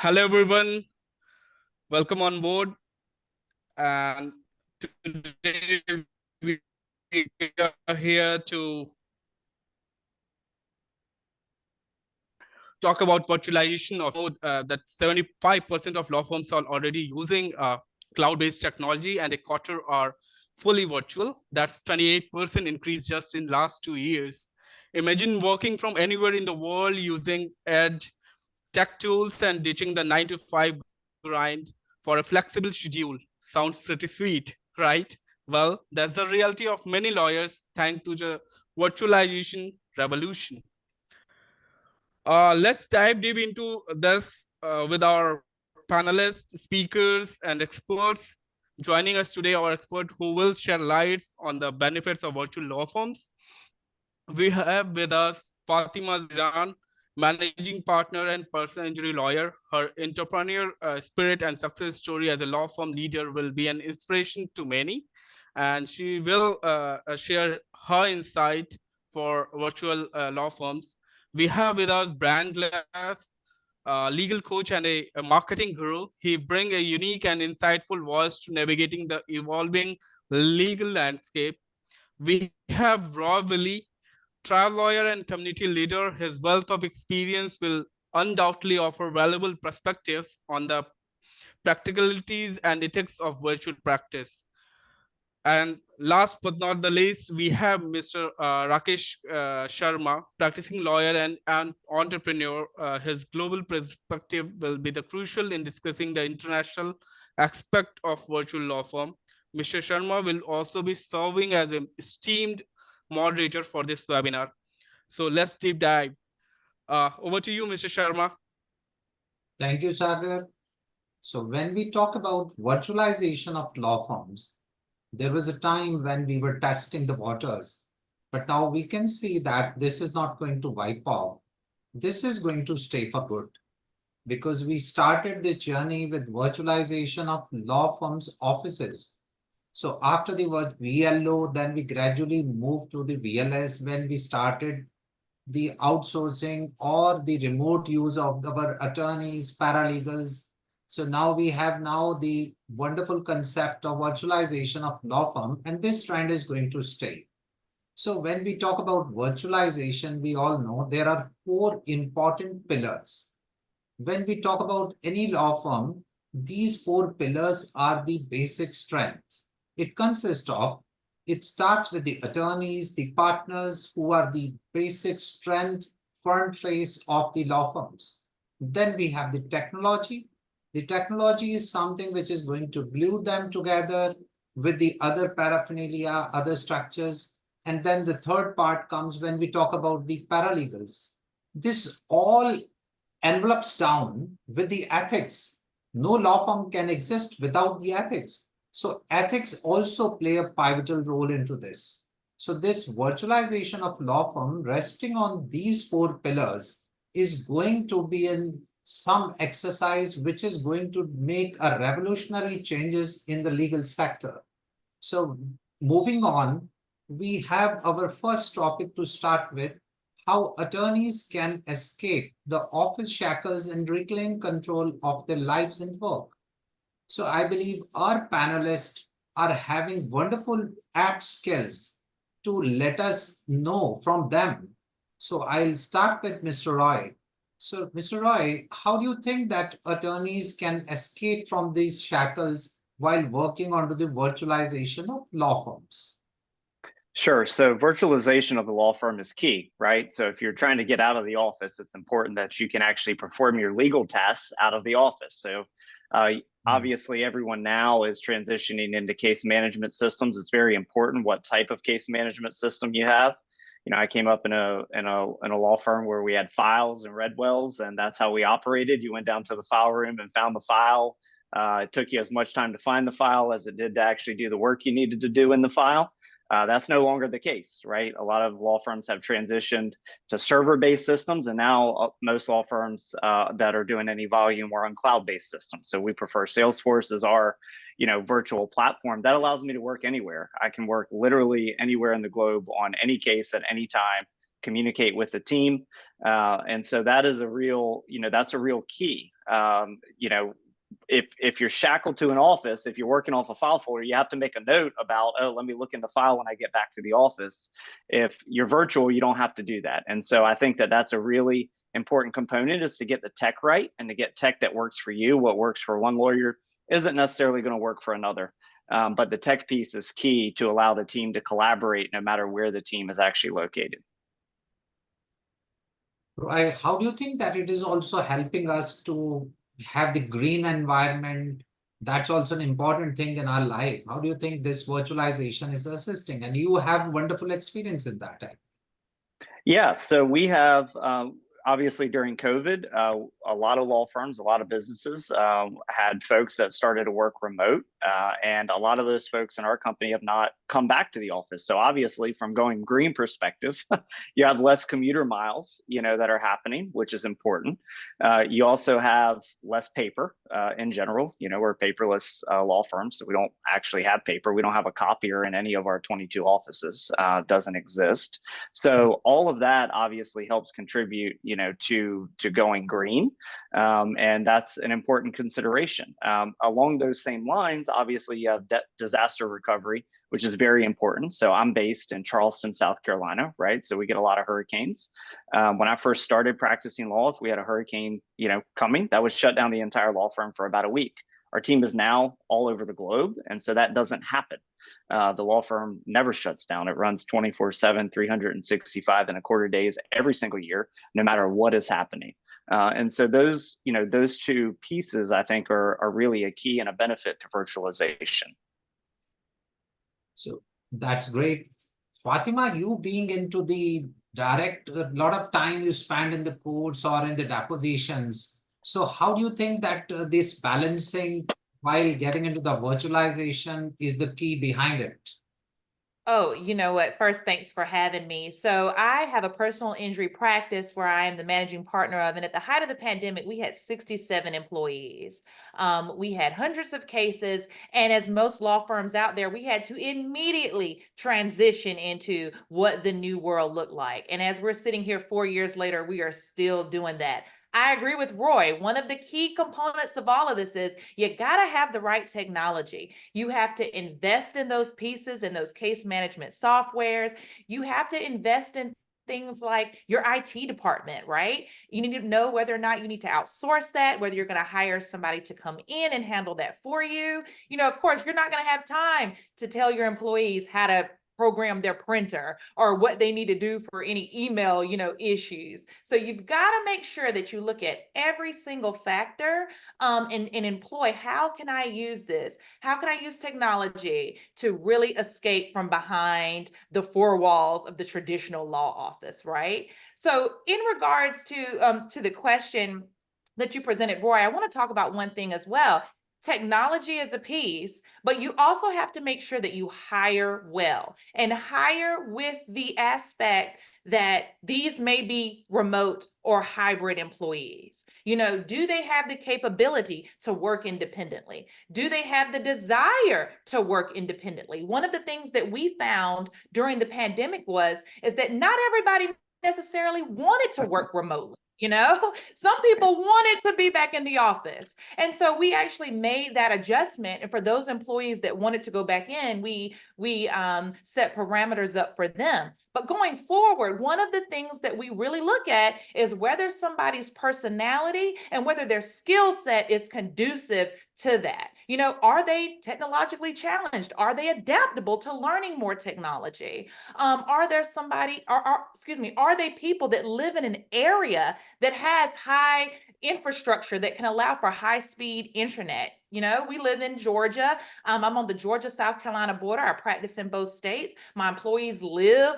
Hello, everyone. Welcome on board. And today we are here to talk about virtualization of that 75% of law firms are already using cloud-based technology, and a quarter are fully virtual. That's 28% increase just in last 2 years. Imagine working from anywhere in the world using edge tech tools and ditching the 9 to 5 grind for a flexible schedule. Sounds pretty sweet, right? Well, that's the reality of many lawyers thanks to the virtualization revolution. Let's dive deep into this with our panelists, speakers, and experts. Joining us today, our expert who will share lights on the benefits of virtual law firms. We have with us Fatima Ziran, managing partner and personal injury lawyer. Her entrepreneur spirit and success story as a law firm leader will be an inspiration to many. And she will share her insight for virtual law firms. We have with us Brand Glass, legal coach and a marketing guru. He brings a unique and insightful voice to navigating the evolving legal landscape. We have Roy Willie, trial lawyer and community leader. His wealth of experience will undoubtedly offer valuable perspectives on the practicalities and ethics of virtual practice. And last but not the least, we have Mr. Rakesh Sharma, practicing lawyer and entrepreneur. His global perspective will be the crucial in discussing the international aspect of virtual law firm. Mr. Sharma will also be serving as an esteemed moderator for this webinar. So let's deep dive. Over to you, Mr. Sharma. Thank you, Sagar. So when we talk about virtualization of law firms, there was a time when we were testing the waters, but now we can see that this is not going to wipe off. This is going to stay for good because we started this journey with virtualization of law firms' offices. So after the word VLO, then we gradually moved to the VLS when we started the outsourcing or the remote use of our attorneys, paralegals. So now we have the wonderful concept of virtualization of law firm, and this trend is going to stay. So when we talk about virtualization, we all know there are 4 important pillars. When we talk about any law firm, these 4 pillars are the basic strength. It starts with the attorneys, the partners who are the basic strength, front face of the law firms. Then we have the technology. The technology is something which is going to glue them together with the other paraphernalia, other structures. And then the third part comes when we talk about the paralegals. This all envelopes down with the ethics. No law firm can exist without the ethics. So ethics also play a pivotal role into this. So this virtualization of law firm resting on these 4 pillars is going to be in some exercise which is going to make a revolutionary changes in the legal sector. So moving on, we have our first topic to start with, how attorneys can escape the office shackles and reclaim control of their lives and work. So I believe our panelists are having wonderful apt skills to let us know from them. So I'll start with Mr. Roy. So Mr. Roy, how do you think that attorneys can escape from these shackles while working on the virtualization of law firms? Sure. So virtualization of the law firm is key, right? So if you're trying to get out of the office, it's important that you can actually perform your legal tasks out of the office. So obviously, everyone now is transitioning into case management systems. It's very important what type of case management system you have. You know, I came up in a law firm where we had files and read wells, and that's how we operated. You went down to the file room and found the file. It took you as much time to find the file as it did to actually do the work you needed to do in the file. That's no longer the case, right? A lot of law firms have transitioned to server-based systems, and now most law firms that are doing any volume are on cloud-based systems. So we prefer Salesforce as our, virtual platform that allows me to work anywhere. I can work literally anywhere in the globe on any case at any time communicate with the team. And so that is a real, that's a real key. If you're shackled to an office, if you're working off a file folder, you have to make a note about, oh, let me look in the file when I get back to the office. If you're virtual, you don't have to do that. And so I think that that's a really important component, is to get the tech right and to get tech that works for you. What works for one lawyer isn't necessarily going to work for another. But the tech piece is key to allow the team to collaborate no matter where the team is actually located. Right. How do you think that it is also helping us to have the green environment? That's also an important thing in our life. How do you think this virtualization is assisting? And you have wonderful experience in that. Yeah, so we have, obviously during COVID, a lot of law firms, a lot of businesses had folks that started to work remote, and a lot of those folks in our company have not come back to the office. So obviously, from going green perspective, you have less commuter miles, that are happening, which is important. You also have less paper in general. We're a paperless law firm, so we don't actually have paper. We don't have a copier in any of our 22 offices. Doesn't exist. So all of that obviously helps contribute, to going green, and that's an important consideration. Along those same lines, obviously you have disaster recovery, which is very important. So I'm based in Charleston, South Carolina, right? So we get a lot of hurricanes. When I first started practicing law, if we had a hurricane, coming, that would shut down the entire law firm for about a week. Our team is now all over the globe, and so that doesn't happen. The law firm never shuts down. It runs 24/7, 365 and a quarter days every single year, no matter what is happening. And so those two pieces, I think, are really a key and a benefit to virtualization. So that's great. Fatima, you being into the direct, a lot of time you spend in the courts or in the depositions. So how do you think that this balancing while getting into the virtualization is the key behind it? Oh, you know what? First, thanks for having me. So I have a personal injury practice where I am the managing partner of, and at the height of the pandemic, we had 67 employees. We had hundreds of cases, and as most law firms out there, we had to immediately transition into what the new world looked like. And as we're sitting here 4 years later, we are still doing that. I agree with Roy. One of the key components of all of this is you got to have the right technology. You have to invest in those pieces and those case management softwares. You have to invest in things like your IT department, right? You need to know whether or not you need to outsource that, whether you're going to hire somebody to come in and handle that for you. Of course, you're not going to have time to tell your employees how to program their printer or what they need to do for any email, issues. So you've got to make sure that you look at every single factor and employ, how can I use this? How can I use technology to really escape from behind the four walls of the traditional law office, right? So in regards to the question that you presented, Roy, I want to talk about one thing as well. Technology is a piece, but you also have to make sure that you hire well and hire with the aspect that these may be remote or hybrid employees. Do they have the capability to work independently? Do they have the desire to work independently? One of the things that we found during the pandemic is that not everybody necessarily wanted to work remotely. Some people wanted to be back in the office. And so we actually made that adjustment. And for those employees that wanted to go back in, we set parameters up for them. But going forward, one of the things that we really look at is whether somebody's personality and whether their skill set is conducive to that. Are they technologically challenged? Are they adaptable to learning more technology? Are they people that live in an area that has high infrastructure that can allow for high-speed internet? We live in Georgia. I'm on the Georgia-South Carolina border. I practice in both states. My employees live,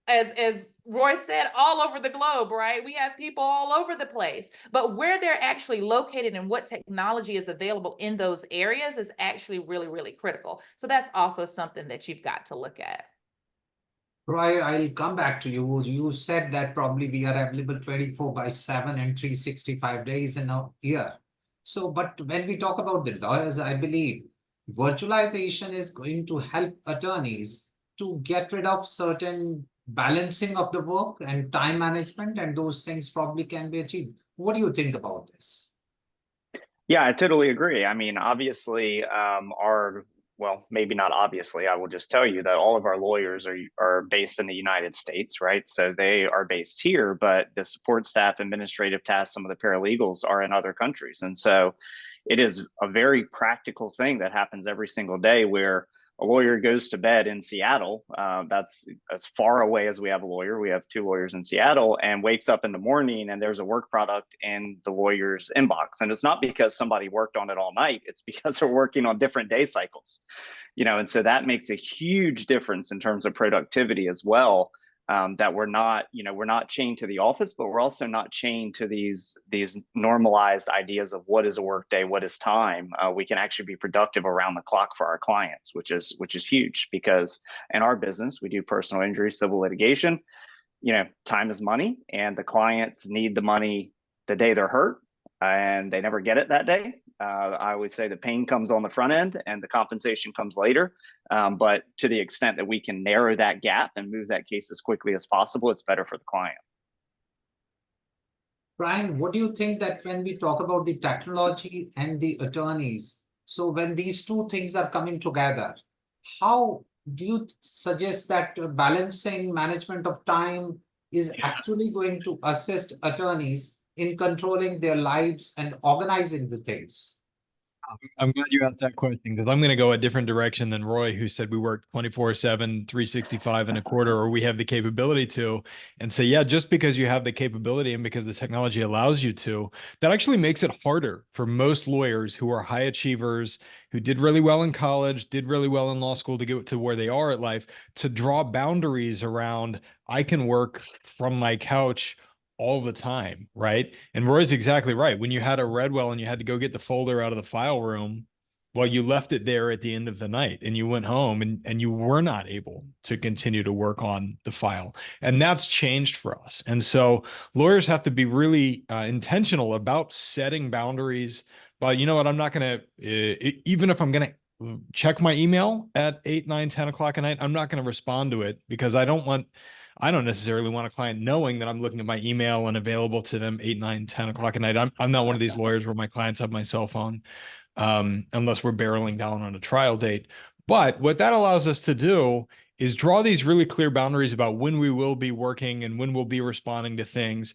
as Roy said, all over the globe, right? We have people all over the place, but where they're actually located and what technology is available in those areas is actually really, really critical. So that's also something that you've got to look at. Roy, I'll come back to you. You said that probably we are available 24/7 and 365 days in a year. So, but when we talk about the lawyers, I believe virtualization is going to help attorneys to get rid of certain balancing of the work and time management, and those things probably can be achieved. What do you think about this? Yeah, I totally agree. I mean, obviously, well, maybe not obviously, I will just tell you that all of our lawyers are based in the United States, right? So they are based here, but the support staff, administrative tasks, some of the paralegals are in other countries. And so it is a very practical thing that happens every single day where a lawyer goes to bed in Seattle. That's as far away as we have a lawyer. We have 2 lawyers in Seattle, and wakes up in the morning and there's a work product in the lawyer's inbox. And it's not because somebody worked on it all night. It's because they're working on different day cycles, and so that makes a huge difference in terms of productivity as well. That we're not chained to the office, but we're also not chained to these normalized ideas of what is a work day, what is time. We can actually be productive around the clock for our clients, which is huge, because in our business we do personal injury, civil litigation. Time is money, and the clients need the money the day they're hurt, and they never get it that day. I always say the pain comes on the front end and the compensation comes later. But to the extent that we can narrow that gap and move that case as quickly as possible, it's better for the client. Brian, what do you think that when we talk about the technology and the attorneys, so when these two things are coming together, how do you suggest that balancing management of time is actually going to assist attorneys in controlling their lives and organizing the things? I'm glad you asked that question, because I'm going to go a different direction than Roy, who said we work 24/7, 365 and a quarter, or we have the capability to, and say, yeah, just because you have the capability and because the technology allows you to, that actually makes it harder for most lawyers who are high achievers, who did really well in college, did really well in law school to get to where they are at life, to draw boundaries around, I can work from my couch all the time, right? And Roy's exactly right. When you had a Redwell and you had to go get the folder out of the file room, well, you left it there at the end of the night and you went home, and you were not able to continue to work on the file. And that's changed for us. And so lawyers have to be really intentional about setting boundaries. But you know what? I'm not going to, even if I'm going to check my email at 8, 9, 10 o'clock at night, I'm not going to respond to it, because I don't necessarily want a client knowing that I'm looking at my email and available to them 8, 9, 10 o'clock at night. I'm not one of these lawyers where my clients have my cell phone, unless we're barreling down on a trial date. But what that allows us to do is draw these really clear boundaries about when we will be working and when we'll be responding to things.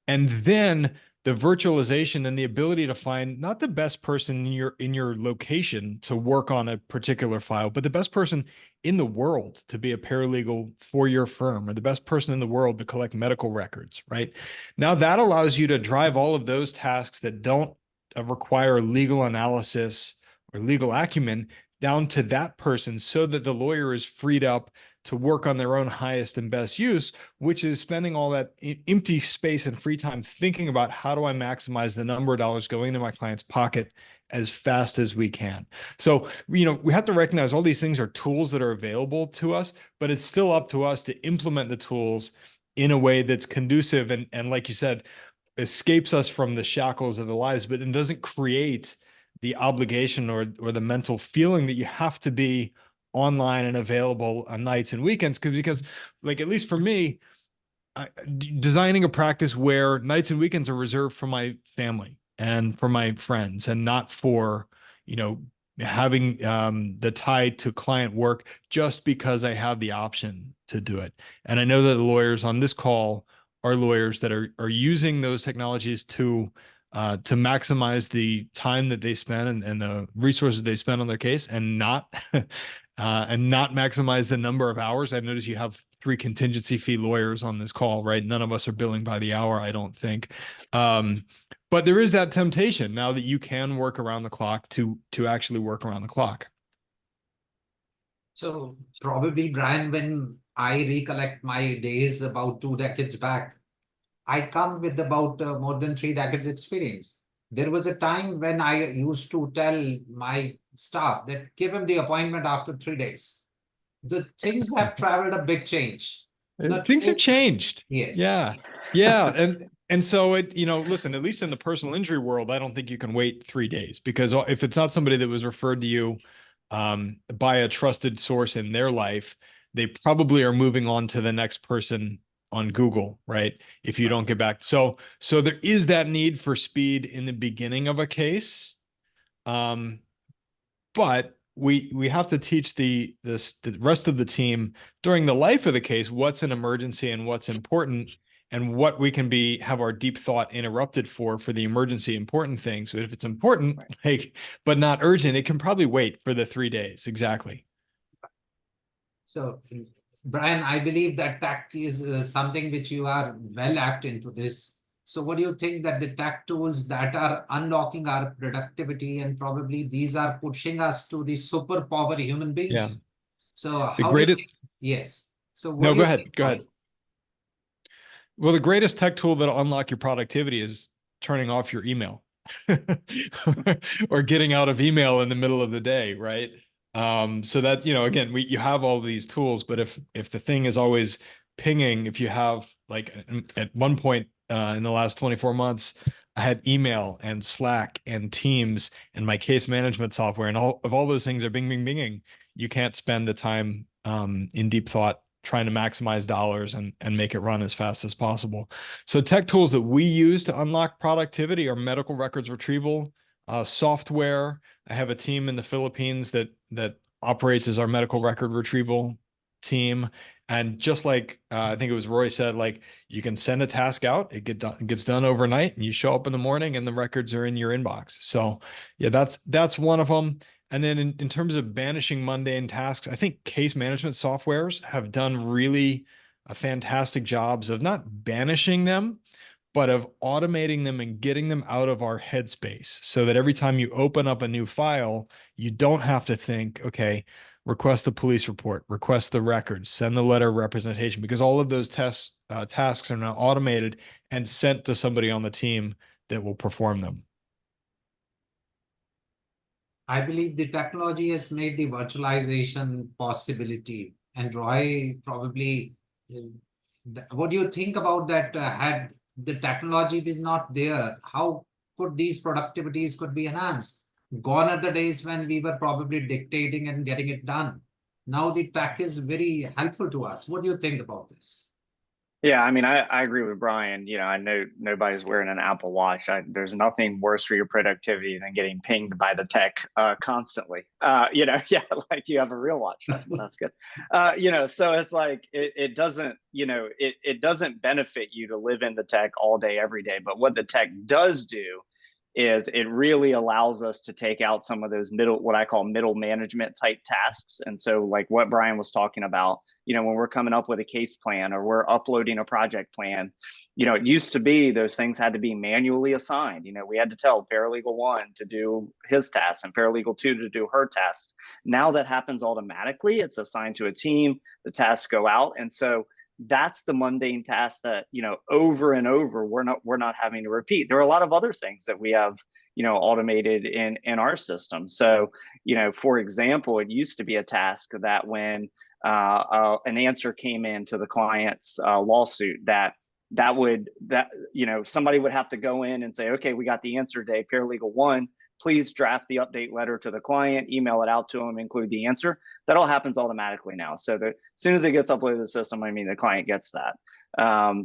And then the virtualization and the ability to find not the best person in your location to work on a particular file, but the best person in the world to be a paralegal for your firm, or the best person in the world to collect medical records, right? Now that allows you to drive all of those tasks that don't require legal analysis or legal acumen down to that person, so that the lawyer is freed up to work on their own highest and best use, which is spending all that empty space and free time thinking about, how do I maximize the number of dollars going into my client's pocket as fast as we can. So, we have to recognize all these things are tools that are available to us, but it's still up to us to implement the tools in a way that's conducive and like you said, escapes us from the shackles of the lives, but it doesn't create the obligation or the mental feeling that you have to be online and available on nights and weekends. Because like, at least for me, designing a practice where nights and weekends are reserved for my family and for my friends, and not for, having the tie to client work just because I have the option to do it. And I know that the lawyers on this call are lawyers that are using those technologies to maximize the time that they spend and the resources they spend on their case, and not maximize the number of hours. I've noticed you have 3 contingency fee lawyers on this call, right? None of us are billing by the hour, I don't think. But there is that temptation now that you can work around the clock to actually work around the clock. So probably, Brian, when I recollect my days about 2 decades back, I come with about more than 3 decades experience. There was a time when I used to tell my staff that give him the appointment after 3 days. The things have traveled a big change. Things have changed. Yes. Yeah. Yeah. And so listen, at least in the personal injury world, I don't think you can wait 3 days, because if it's not somebody that was referred to you by a trusted source in their life, they probably are moving on to the next person on Google, right? If you don't get back. So there is that need for speed in the beginning of a case. But we have to teach the rest of the team during the life of the case what's an emergency and what's important, and what we can have our deep thought interrupted for the emergency important things. So if it's important, like, but not urgent, it can probably wait for the 3 days. Exactly. So, Brian, I believe that tech is something which you are well apt into this. So what do you think that the tech tools that are unlocking our productivity, and probably these are pushing us to the superpower human beings? So The how do you greatest. think? Yes. So what No, do go you ahead. think Go about ahead. Well, the greatest tech tool that'll unlock your productivity is turning off your email or getting out of email in the middle of the day, right? So that, again, you have all these tools, but if the thing is always pinging, if you have, like, at one point in the last 24 months, I had email and Slack and Teams and my case management software, and all those things are binging, you can't spend the time in deep thought trying to maximize dollars and make it run as fast as possible. So tech tools that we use to unlock productivity are medical records retrieval, software. I have a team in the Philippines that operates as our medical record retrieval team. And just like I think it was Roy said, like, you can send a task out, it gets done overnight, and you show up in the morning and the records are in your inbox. So yeah, that's one of them. And then in terms of banishing mundane tasks, I think case management softwares have done really fantastic jobs of not banishing them, but of automating them and getting them out of our headspace, so that every time you open up a new file, you don't have to think, okay, request the police report, request the records, send the letter of representation, because all of those tasks are now automated and sent to somebody on the team that will perform them. I believe the technology has made the virtualization possibility. And Roy, probably, what do you think about that? Had the technology been not there, how could these productivities could be enhanced? Gone are the days when we were probably dictating and getting it done. Now the tech is very helpful to us. What do you think about this? Yeah, I mean, I agree with Brian. I know nobody's wearing an Apple Watch. There's nothing worse for your productivity than getting pinged by the tech constantly. Yeah, like you have a real watch. That's good. So it's like it doesn't, it doesn't benefit you to live in the tech all day, every day. But what the tech does do is it really allows us to take out some of those what I call middle management type tasks. And so, like what Brian was talking about, when we're coming up with a case plan or we're uploading a project plan, it used to be those things had to be manually assigned. We had to tell Paralegal 1 to do his tasks and Paralegal 2 to do her tasks. Now that happens automatically. It's assigned to a team, the tasks go out. And so that's the mundane task that, over and over, we're not having to repeat. There are a lot of other things that we have, automated in our system. So, for example, it used to be a task that when an answer came in to the client's lawsuit, that somebody would have to go in and say, okay, we got the answer today, Paralegal 1, please draft the update letter to the client, email it out to them, include the answer. That all happens automatically now. So as soon as it gets uploaded to the system, the client gets that.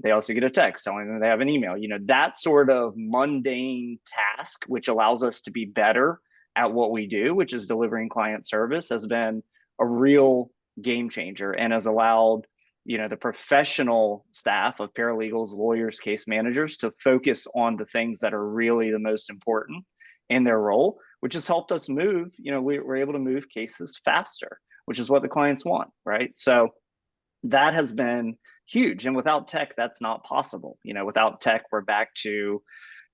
They also get a text telling them they have an email. That sort of mundane task, which allows us to be better at what we do, which is delivering client service, has been a real game changer and has allowed the professional staff of paralegals, lawyers, case managers to focus on the things that are really the most important in their role, which has helped us move. We're able to move cases faster, which is what the clients want, right? So that has been huge. And without tech, that's not possible. Without tech, we're back to,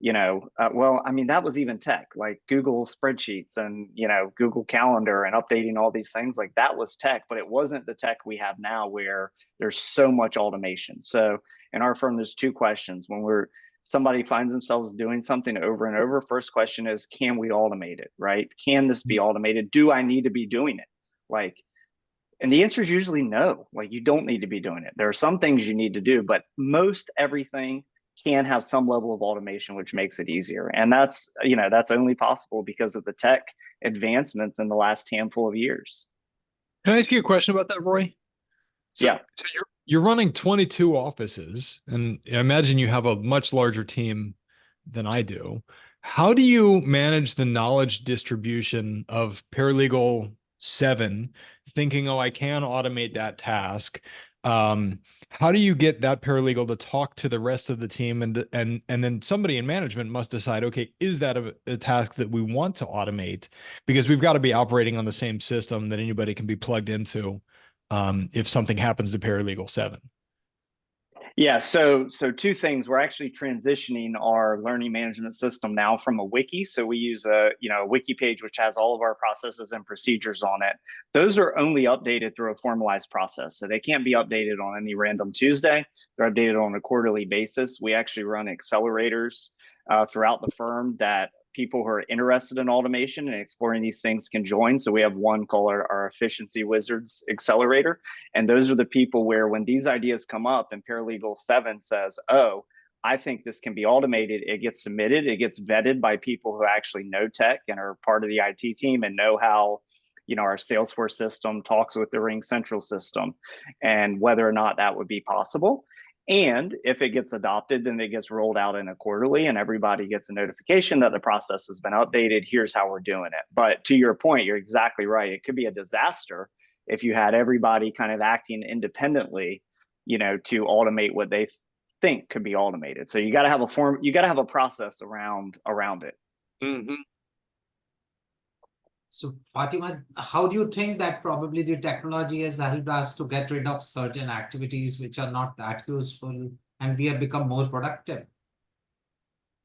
that was even tech, like Google spreadsheets and, Google Calendar and updating all these things. Like that was tech, but it wasn't the tech we have now where there's so much automation. So in our firm, there's two questions. When somebody finds themselves doing something over and over, first question is, can we automate it, right? Can this be automated? Do I need to be doing it? And the answer is usually no. You don't need to be doing it. There are some things you need to do, but most everything can have some level of automation, which makes it easier. And that's only possible because of the tech advancements in the last handful of years. Can I ask you a question about that, Roy? So, Yeah. so you're running 22 offices, and I imagine you have a much larger team than I do. How do you manage the knowledge distribution of Paralegal 7, thinking, oh, I can automate that task? How do you get that paralegal to talk to the rest of the team, and then somebody in management must decide, okay, is that a task that we want to automate? Because we've got to be operating on the same system that anybody can be plugged into if something happens to Paralegal 7. Yeah, so two things. We're actually transitioning our learning management system now from a wiki. So we use a wiki page which has all of our processes and procedures on it. Those are only updated through a formalized process. So they can't be updated on any random Tuesday. They're updated on a quarterly basis. We actually run accelerators throughout the firm that people who are interested in automation and exploring these things can join. So we have one called our Efficiency Wizards Accelerator. And those are the people where when these ideas come up and Paralegal 7 says, oh, I think this can be automated, it gets submitted, it gets vetted by people who actually know tech and are part of the IT team and know how our Salesforce system talks with the Ring Central system and whether or not that would be possible. And if it gets adopted, then it gets rolled out in a quarterly and everybody gets a notification that the process has been updated. Here's how we're doing it. But to your point, you're exactly right. It could be a disaster if you had everybody kind of acting independently, to automate what they think could be automated. So you got to have a process around it. Mm-hmm. So Fatima, how do you think that probably the technology has helped us to get rid of certain activities which are not that useful and we have become more productive?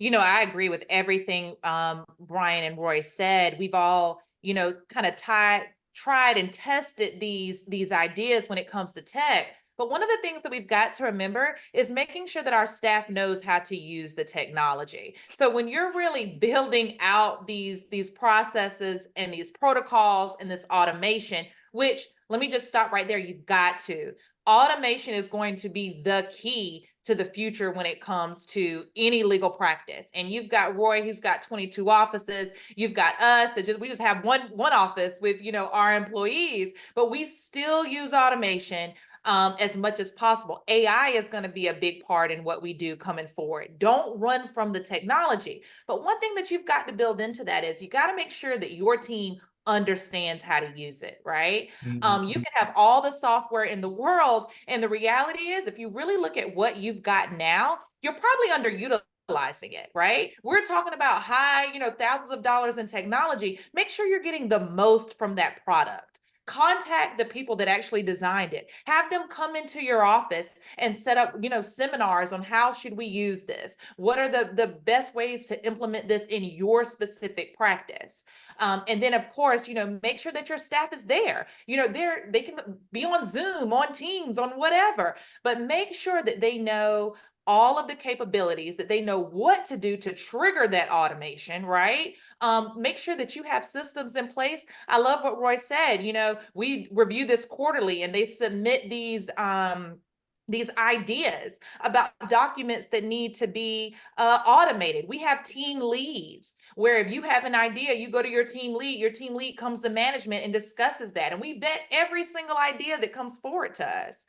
I agree with everything Brian and Roy said. We've all, kind of tried and tested these ideas when it comes to tech. But one of the things that we've got to remember is making sure that our staff knows how to use the technology. So when you're really building out these processes and these protocols and this automation, which let me just stop right there, you've got to. Automation is going to be the key to the future when it comes to any legal practice. And you've got Roy, who's got 22 offices. You've got us that we just have one office with, our employees, but we still use automation as much as possible. AI is going to be a big part in what we do coming forward. Don't run from the technology. But one thing that you've got to build into that is you got to make sure that your team understands how to use it, right? You can have all the software in the world, and the reality is, if you really look at what you've got now, you're probably underutilizing it, right? We're talking about high, thousands of dollars in technology. Make sure you're getting the most from that product. Contact the people that actually designed it. Have them come into your office and set up, seminars on how should we use this? What are the best ways to implement this in your specific practice? And then, of course, make sure that your staff is there. They can be on Zoom, on Teams, on whatever, but make sure that they know all of the capabilities, that they know what to do to trigger that automation, right? Make sure that you have systems in place. I love what Roy said. We review this quarterly and they submit these ideas about documents that need to be automated. We have team leads where if you have an idea, you go to your team lead comes to management and discusses that. And we vet every single idea that comes forward to us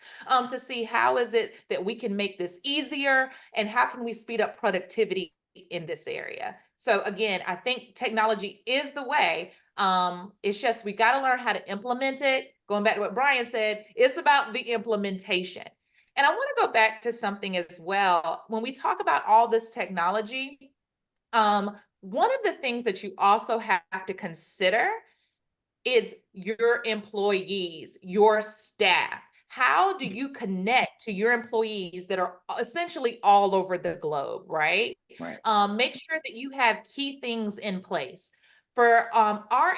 to see how is it that we can make this easier and how can we speed up productivity in this area. So again, I think technology is the way. It's just we got to learn how to implement it. Going back to what Brian said, it's about the implementation. And I want to go back to something as well. When we talk about all this technology, one of the things that you also have to consider is your employees, your staff. How do you connect to your employees that are essentially all over the globe, right? Right. Make sure that you have key things in place. For our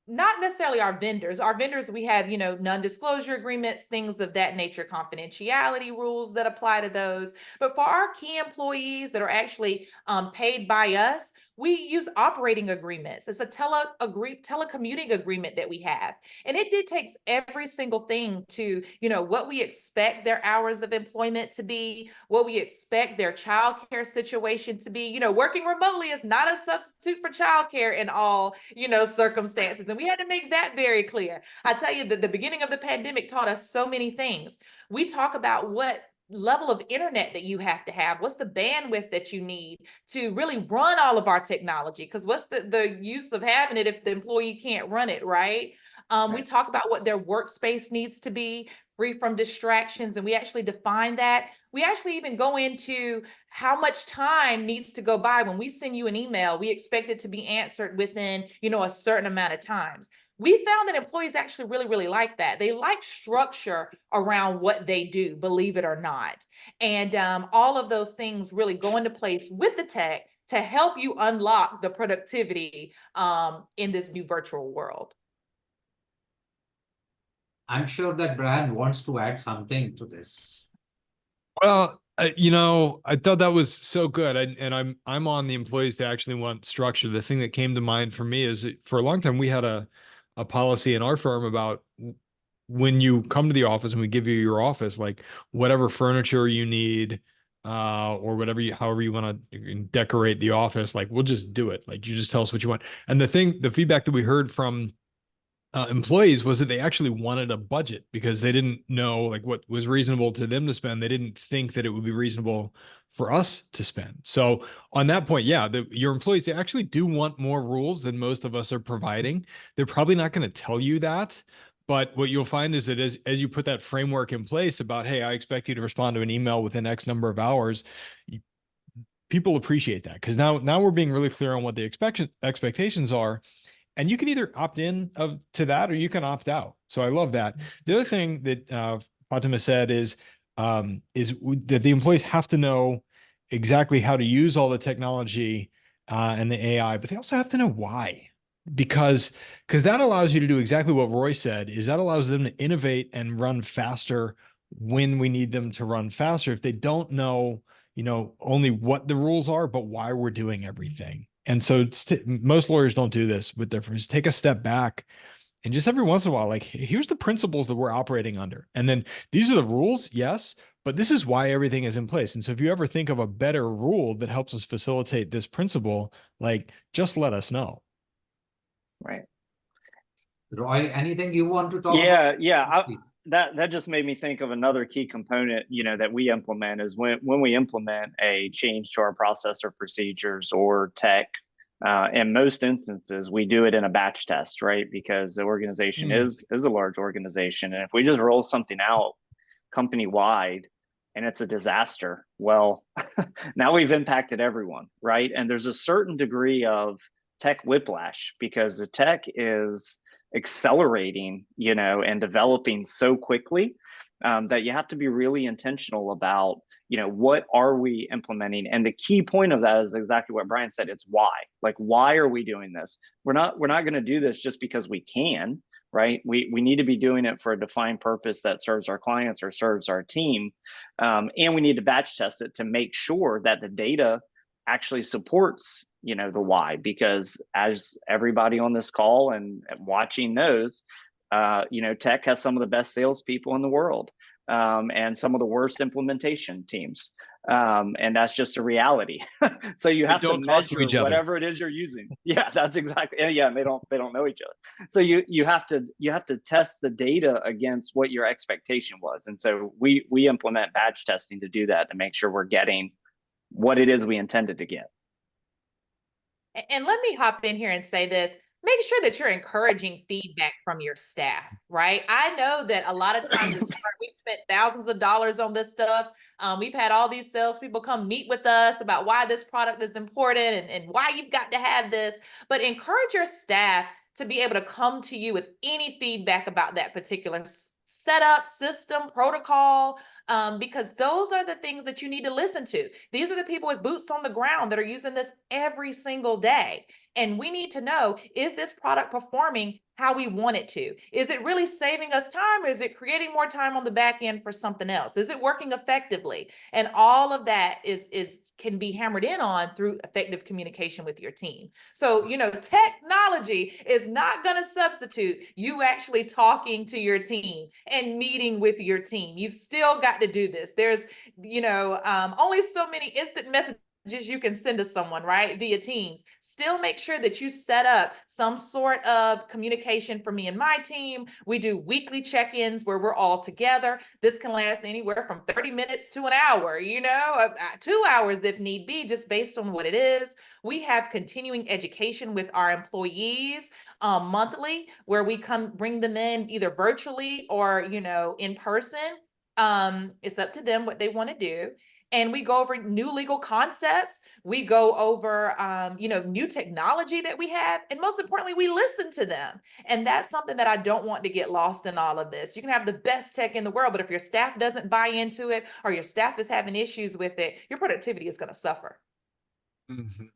not necessarily our vendors. Our vendors, we have, non-disclosure agreements, things of that nature, confidentiality rules that apply to those. But for our key employees that are actually paid by us, We use operating agreements. It's a telecommuting agreement that we have. And it dictates every single thing to, what we expect their hours of employment to be, what we expect their childcare situation to be. Working remotely is not a substitute for childcare in all, circumstances. And we had to make that very clear. I tell you that the beginning of the pandemic taught us so many things. We talk about what level of internet that you have to have, what's the bandwidth that you need to really run all of our technology, because what's the use of having it if the employee can't run it, right? We talk about what their workspace needs to be, free from distractions, and we actually define that. We actually even go into how much time needs to go by. When we send you an email, we expect it to be answered within, a certain amount of times. We found that employees actually really, really like that. They like structure around what they do, believe it or not. And all of those things really go into place with the tech to help you unlock the productivity in this new virtual world. I'm sure that Brian wants to add something to this. Well, I thought that was so good, and I'm on the employees to actually want structure. The thing that came to mind for me is for a long time we had a policy in our firm about when you come to the office and we give you your office, like whatever furniture you need, or however you want to decorate the office, like we'll just do it. Like you just tell us what you want. And the feedback that we heard from employees was that they actually wanted a budget because they didn't know like what was reasonable to them to spend. They didn't think that it would be reasonable for us to spend. So on that point, yeah, your employees, they actually do want more rules than most of us are providing. They're probably not going to tell you that. But what you'll find is that as you put that framework in place about, hey, I expect you to respond to an email within X number of hours, people appreciate that because now we're being really clear on what the expectations are. And you can either opt in to that or you can opt out. So I love that. The other thing that Fatima said is that the employees have to know exactly how to use all the technology and the AI, but they also have to know why. Because that allows you to do exactly what Roy said, is that allows them to innovate and run faster when we need them to run faster. If they don't know, only what the rules are, but why we're doing everything. And so most lawyers don't do this with their firms. Take a step back and just every once in a while, like, here's the principles that we're operating under. And then these are the rules, yes, but this is why everything is in place. And so if you ever think of a better rule that helps us facilitate this principle, like, just let us know. Right. Roy, anything you want to talk about? Yeah. That just made me think of another key component, that we implement is when we implement a change to our process or procedures or tech. In most instances, we do it in a batch test, right? Because the organization is a large organization, and if we just roll something out company wide and it's a disaster, well, now we've impacted everyone, right? And there's a certain degree of tech whiplash because the tech is accelerating, and developing so quickly that you have to be really intentional about, what are we implementing? And the key point of that is exactly what Brian said. It's why. Like, why are we doing this? We're not going to do this just because we can, right? We need to be doing it for a defined purpose that serves our clients or serves our team. And we need to batch test it to make sure that the data actually supports the why, because as everybody on this call and watching knows, tech has some of the best salespeople in the world, and some of the worst implementation teams, and that's just a reality. So you have to measure whatever it is you're using. Yeah, that's exactly. Yeah, and they don't know each other. So you have to test the data against what your expectation was, and so we implement batch testing to do that, to make sure we're getting what it is we intended to get. And let me hop in here and say this. Make sure that you're encouraging feedback from your staff, right? I know that a lot of times it's hard. We spent thousands of dollars on this stuff. We've had all these salespeople come meet with us about why this product is important and why you've got to have this. But encourage your staff to be able to come to you with any feedback about that particular setup, system, protocol, because those are the things that you need to listen to. These are the people with boots on the ground that are using this every single day. And we need to know, is this product performing how we want it to? Is it really saving us time, or is it creating more time on the back end for something else? Is it working effectively? And all of that can be hammered in on through effective communication with your team. So, technology is not going to substitute you actually talking to your team and meeting with your team. You've still got to do this. There's, only so many instant messages you can send to someone, right, via Teams. Still make sure that you set up some sort of communication for me and my team. We do weekly check-ins where we're all together. This can last anywhere from 30 minutes to an hour, 2 hours if need be, just based on what it is. We have continuing education with our employees monthly, where we come bring them in either virtually or, in person. It's up to them what they want to do. And we go over new legal concepts. We go over, new technology that we have. And most importantly, we listen to them. And that's something that I don't want to get lost in all of this. You can have the best tech in the world, but if your staff doesn't buy into it, or your staff is having issues with it, your productivity is going to suffer. Mhm.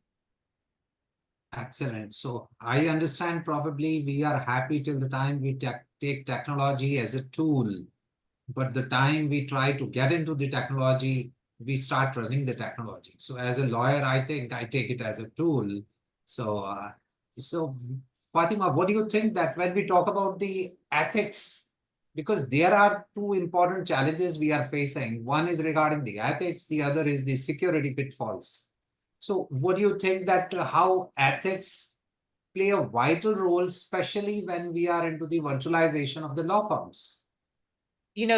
Excellent. So I understand probably we are happy till the time we take technology as a tool, but the time we try to get into the technology, we start running the technology. So as a lawyer, I think I take it as a tool. So Fatima, what do you think that when we talk about the ethics, because there are two important challenges we are facing. One is regarding the ethics, the other is the security pitfalls. So what do you think that how ethics play a vital role, especially when we are into the virtualization of the law firms?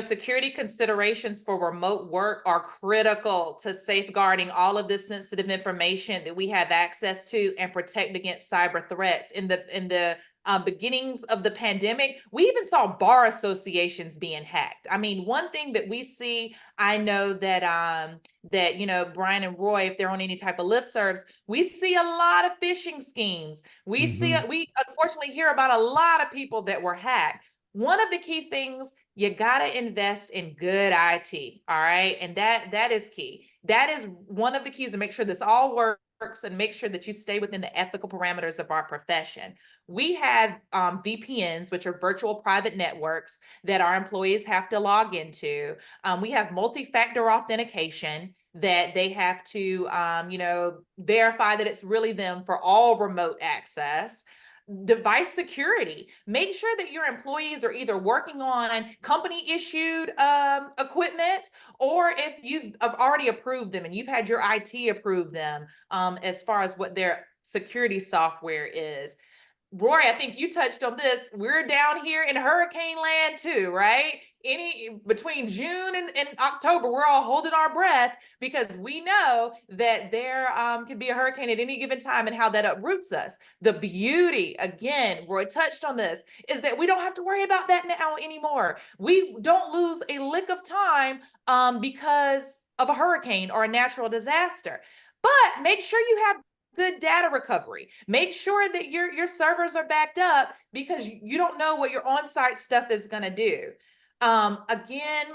Security considerations for remote work are critical to safeguarding all of this sensitive information that we have access to and protect against cyber threats. In the beginnings of the pandemic, we even saw bar associations being hacked. I mean, one thing that we see, I know that Brian and Roy, if they're on any type of listservs, we see a lot of phishing schemes. We unfortunately hear about a lot of people that were hacked. One of the key things, you got to invest in good IT. All right. And that is key. That is one of the keys to make sure this all works and make sure that you stay within the ethical parameters of our profession. We have VPNs, which are virtual private networks that our employees have to log into. We have multi-factor authentication that they have to, verify that it's really them for all remote access. Device security. Make sure that your employees are either working on company issued equipment, or if you have already approved them and you've had your IT approve them as far as what their security software is. Roy, I think you touched on this. We're down here in hurricane land too, right? Between June and October, we're all holding our breath because we know that there could be a hurricane at any given time and how that uproots us. The beauty, again, Roy touched on this, is that we don't have to worry about that now anymore. We don't lose a lick of time because of a hurricane or a natural disaster. But make sure you have good data recovery. Make sure that your servers are backed up, because you don't know what your on-site stuff is going to do. Again,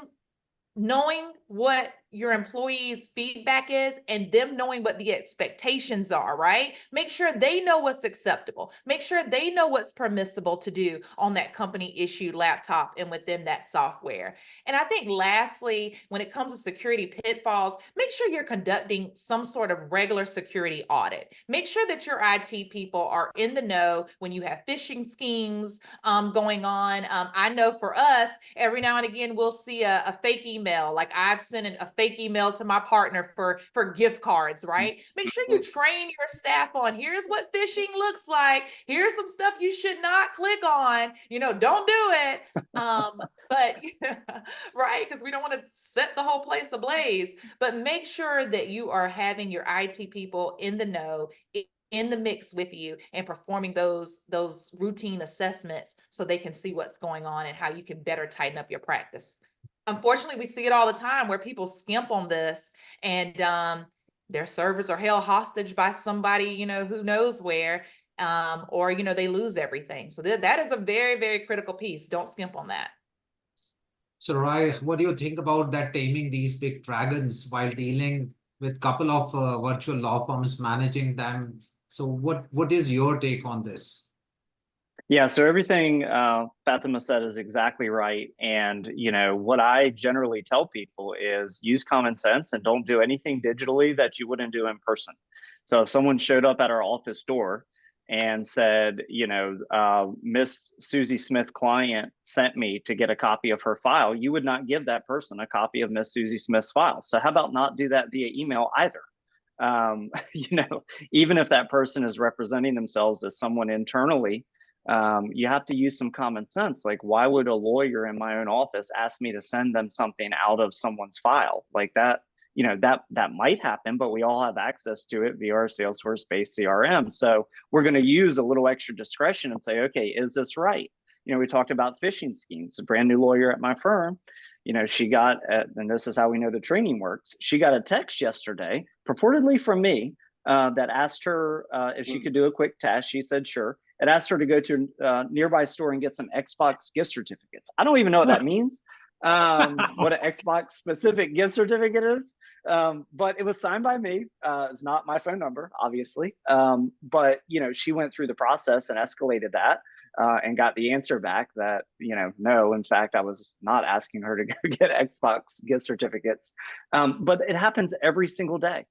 knowing what your employees' feedback is and them knowing what the expectations are, right? Make sure they know what's acceptable. Make sure they know what's permissible to do on that company issued laptop and within that software. And I think lastly, when it comes to security pitfalls, make sure you're conducting some sort of regular security audit. Make sure that your IT people are in the know when you have phishing schemes going on. I know for us, every now and again, we'll see a fake email. Like I've sent a fake email to my partner for gift cards, right? Make sure you train your staff on, here's what phishing looks like. Here's some stuff you should not click on. Don't do it. But right, because we don't want to set the whole place ablaze. But make sure that you are having your IT people in the know, in the mix with you, and performing those routine assessments so they can see what's going on and how you can better tighten up your practice. Unfortunately, we see it all the time where people skimp on this, and their servers are held hostage by somebody, who knows where, or, they lose everything. So that is a very, very critical piece. Don't skimp on that. So, Roy, what do you think about that taming these big dragons while dealing with couple of virtual law firms managing them? So, what is your take on this? Yeah, so everything Fatima said is exactly right. And, what I generally tell people is use common sense and don't do anything digitally that you wouldn't do in person. So if someone showed up at our office door and said, Miss Susie Smith client sent me to get a copy of her file, you would not give that person a copy of Miss Susie Smith's file. So how about not do that via email either? Um, even if that person is representing themselves as someone internally, you have to use some common sense. Like, why would a lawyer in my own office ask me to send them something out of someone's file like that? That might happen, but we all have access to it via our Salesforce-based CRM. So we're going to use a little extra discretion and say, okay, is this right? We talked about phishing schemes. A brand new lawyer at my firm, she got, and this is how we know the training works. She got a text yesterday, purportedly from me, that asked her if she could do a quick test. She said, sure. It asked her to go to a nearby store and get some Xbox gift certificates. I don't even know what that means, what an Xbox specific gift certificate is, but it was signed by me. It's not my phone number, obviously, but she went through the process and escalated that. And got the answer back that, no, in fact, I was not asking her to go get Xbox gift certificates. But it happens every single day.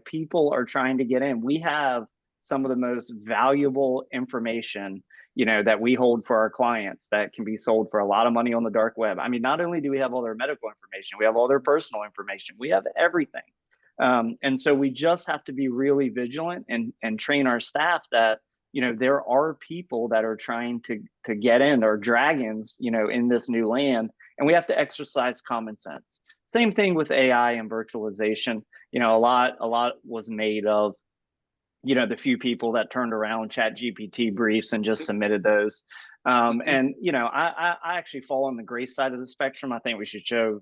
People are trying to get in. We have some of the most valuable information, that we hold for our clients that can be sold for a lot of money on the dark web. I mean, not only do we have all their medical information, we have all their personal information, we have everything. And so we just have to be really vigilant and train our staff that, there are people that are trying to get in, or dragons, in this new land, and we have to exercise common sense. Same thing with AI and virtualization. A lot was made of, the few people that turned around ChatGPT briefs and just submitted those. And I actually fall on the grace side of the spectrum. I think we should show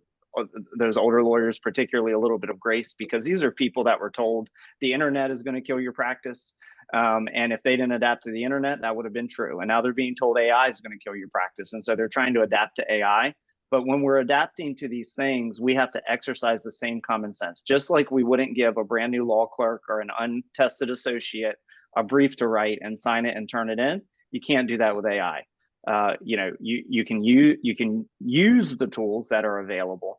those older lawyers particularly a little bit of grace, because these are people that were told the internet is going to kill your practice. And if they didn't adapt to the internet, that would have been true. And now they're being told AI is going to kill your practice. And so they're trying to adapt to AI. But when we're adapting to these things, we have to exercise the same common sense. Just like we wouldn't give a brand new law clerk or an untested associate a brief to write and sign it and turn it in, you can't do that with AI. You can use the tools that are available,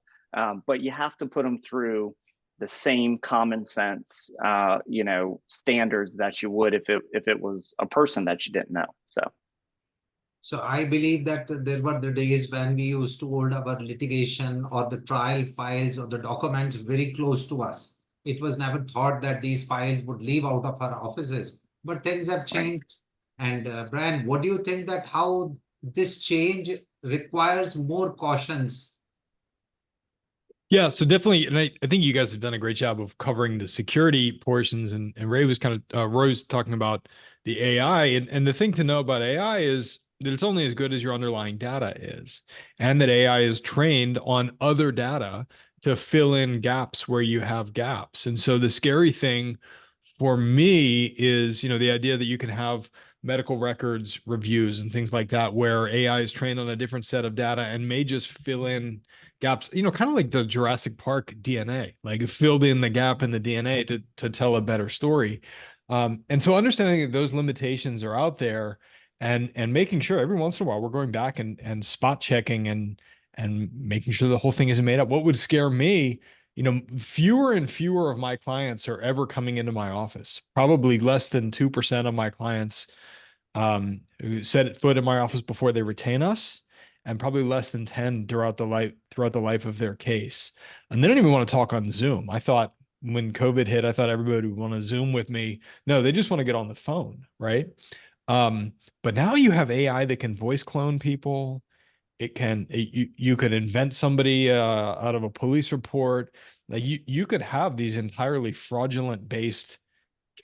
but you have to put them through the same common sense, standards that you would if it was a person that you didn't know. So I believe that there were the days when we used to hold our litigation or the trial files or the documents very close to us. It was never thought that these files would leave out of our offices, but things have changed. Right. And Brian, what do you think that how this change requires more cautions? Yeah, so definitely, and I think you guys have done a great job of covering the security portions, and Ray was Roy was talking about the AI, and the thing to know about AI is that it's only as good as your underlying data is, and that AI is trained on other data to fill in gaps where you have gaps. And so the scary thing for me is, the idea that you can have medical records reviews and things like that, where AI is trained on a different set of data and may just fill in gaps, kind of like the Jurassic Park DNA, like it filled in the gap in the DNA to tell a better story. And so understanding that those limitations are out there, and making sure every once in a while we're going back and spot checking and making sure the whole thing isn't made up. What would scare me, fewer and fewer of my clients are ever coming into my office. Probably less than 2% of my clients set foot in my office before they retain us, and probably less than 10 throughout the life of their case. And they don't even want to talk on Zoom. I thought when COVID hit, I thought everybody would want to Zoom with me. No, they just want to get on the phone, right? But now you have AI that can voice clone people. You could invent somebody out of a police report. Like you could have these entirely fraudulent based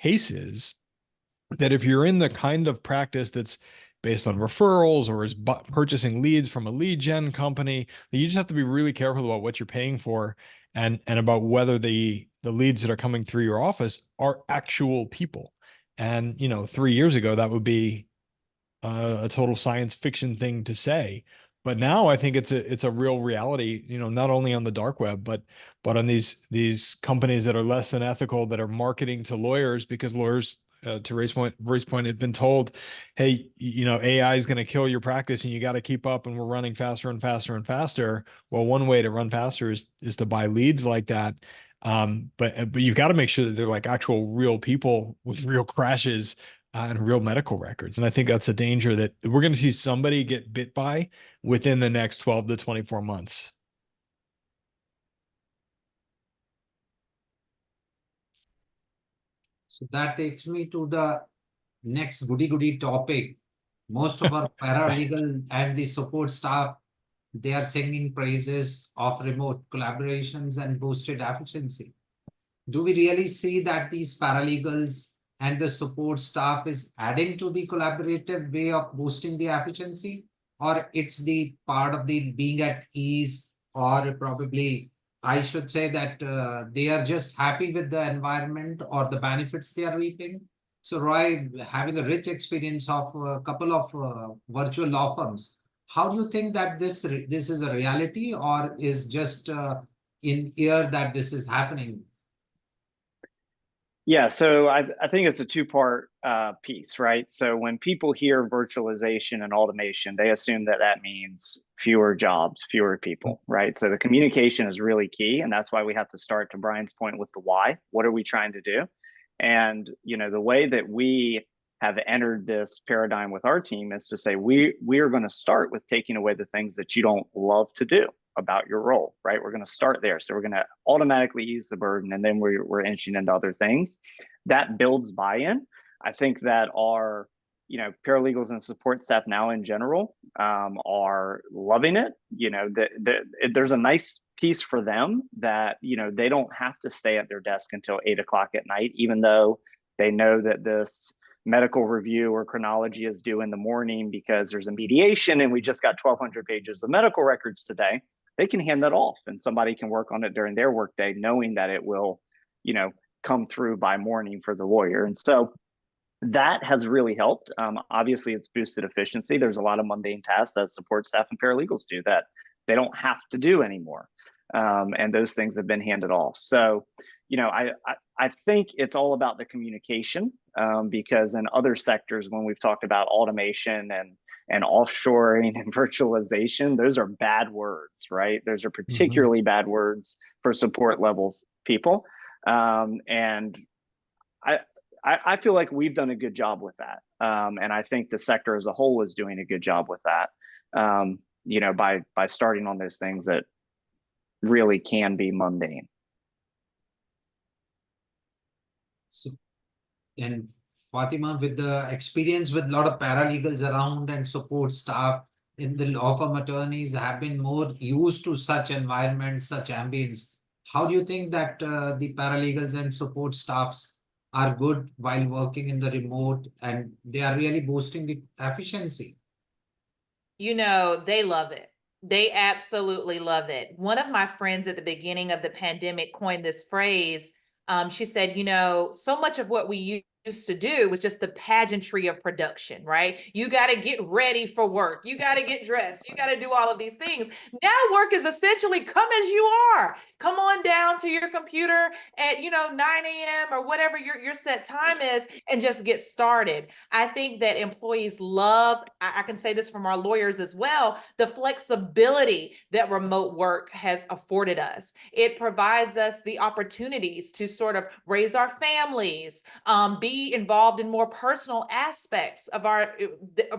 cases that, if you're in the kind of practice that's based on referrals or is purchasing leads from a lead gen company, you just have to be really careful about what you're paying for, and about whether the leads that are coming through your office are actual people. And 3 years ago, that would be a total science fiction thing to say. But now I think it's a real reality, you know, not only on the dark web, but on these companies that are less than ethical, that are marketing to lawyers, because lawyers, to Ray's point, have been told, hey, you know, AI is going to kill your practice and you got to keep up, and we're running faster and faster and faster. Well, one way to run faster is to buy leads like that. But you've got to make sure that they're like actual real people with real crashes and real medical records. And I think that's a danger that we're going to see somebody get bit by within the next 12 to 24 months. So that takes me to the next goody topic. Most of our paralegal and the support staff, they are singing praises of remote collaborations and boosted efficiency. Do we really see that these paralegals and the support staff is adding to the collaborative way of boosting the efficiency, or it's the part of the being at ease, or probably I should say that they are just happy with the environment or the benefits they are reaping? So Roy, having a rich experience of a couple of virtual law firms, how do you think that this is a reality, or is just in ear that this is happening? Yeah, so I think it's a two-part piece, right? So when people hear virtualization and automation, they assume that that means fewer jobs, fewer people, right? So the communication is really key, and that's why we have to start, to Brian's point, with the why. What are we trying to do? And you know, the way that we have entered this paradigm with our team is to say we are going to start with taking away the things that you don't love to do about your role, right? We're going to start there. So we're going to automatically ease the burden, and then we're inching into other things. That builds buy-in. I think that our, you know, paralegals and support staff now in general are loving it. You know, there's a nice piece for them that, you know, they don't have to stay at their desk until 8 o'clock at night, even though they know that this medical review or chronology is due in the morning because there's a mediation and we just got 1,200 pages of medical records today. They can hand that off and somebody can work on it during their workday, knowing that it will, you know, come through by morning for the lawyer. And so that has really helped. Obviously, it's boosted efficiency. There's a lot of mundane tasks that support staff and paralegals do that they don't have to do anymore. And those things have been handed off. So, you know, I think it's all about the communication, because in other sectors, when we've talked about automation and offshoring and virtualization, those are bad words, right? Those are particularly bad words for support levels people. And I feel like we've done a good job with that. And I think the sector as a whole is doing a good job with that, you know, by starting on those things that really can be mundane. So, and Fatima, with the experience with a lot of paralegals around and support staff in the law firm, attorneys have been more used to such environments, such ambience. How do you think that the paralegals and support staffs are good while working in the remote, and they are really boosting the efficiency? You know, they love it. They absolutely love it. One of my friends at the beginning of the pandemic coined this phrase. She said, you know, so much of what we used to do was just the pageantry of production, right? You got to get ready for work. You got to get dressed. You got to do all of these things. Now work is essentially come as you are. Come on down to your computer at, you know, 9 a.m. or whatever your set time is and just get started. I think that employees love, I can say this from our lawyers as well, the flexibility that remote work has afforded us. It provides us the opportunities to sort of raise our families, be involved in more personal aspects of our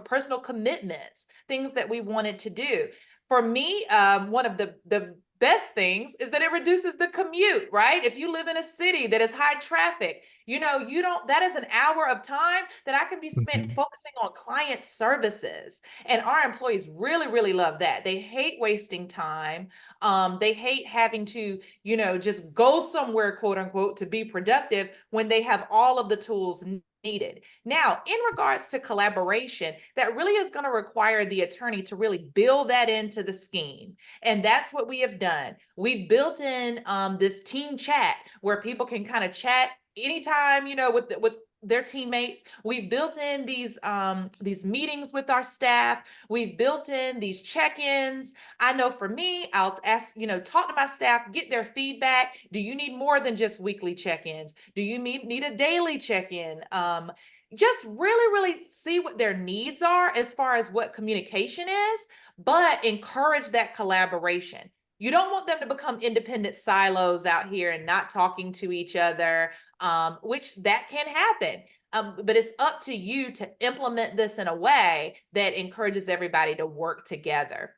personal commitments, things that we wanted to do. For me, one of the best things is that it reduces the commute, right? If you live in a city that is high traffic, you know, that is an hour of time that I can be spent focusing on client services. And our employees really, really love that. They hate wasting time. They hate having to, you know, just go somewhere, quote unquote, to be productive when they have all of the tools needed. Now, in regards to collaboration, that really is going to require the attorney to really build that into the scheme. And that's what we have done. We've built in this team chat where people can kind of chat anytime, you know, with their teammates. We've built in these meetings with our staff. We've built in these check-ins. I know for me, I'll ask, talk to my staff, get their feedback. Do you need more than just weekly check-ins? Do you need a daily check-in? Just really see what their needs are as far as what communication is, but encourage that collaboration. You don't want them to become independent silos out here and not talking to each other, which that can happen. But it's up to you to implement this in a way that encourages everybody to work together.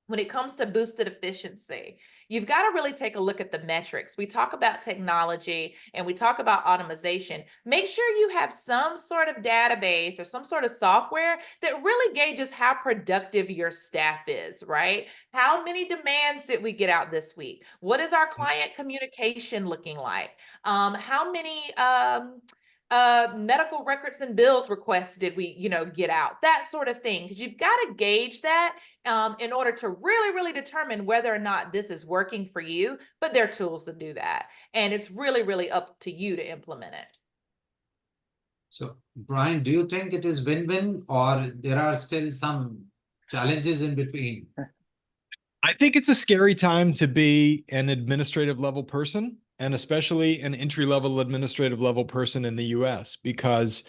When it comes to boosted efficiency, you've got to really take a look at the metrics. We talk about technology and we talk about automation. Make sure you have some sort of database or some sort of software that really gauges how productive your staff is, right? How many demands did we get out this week? What is our client communication looking like? How many medical records and bills requests did we, get out? That sort of thing. Because you've got to gauge that in order to really determine whether or not this is working for you. But there are tools to do that. And it's really up to you to implement it. So, Brian, do you think it is win-win, or there are still some challenges in between? I think it's a scary time to be an administrative level person, and especially an entry-level administrative level person in the US, because,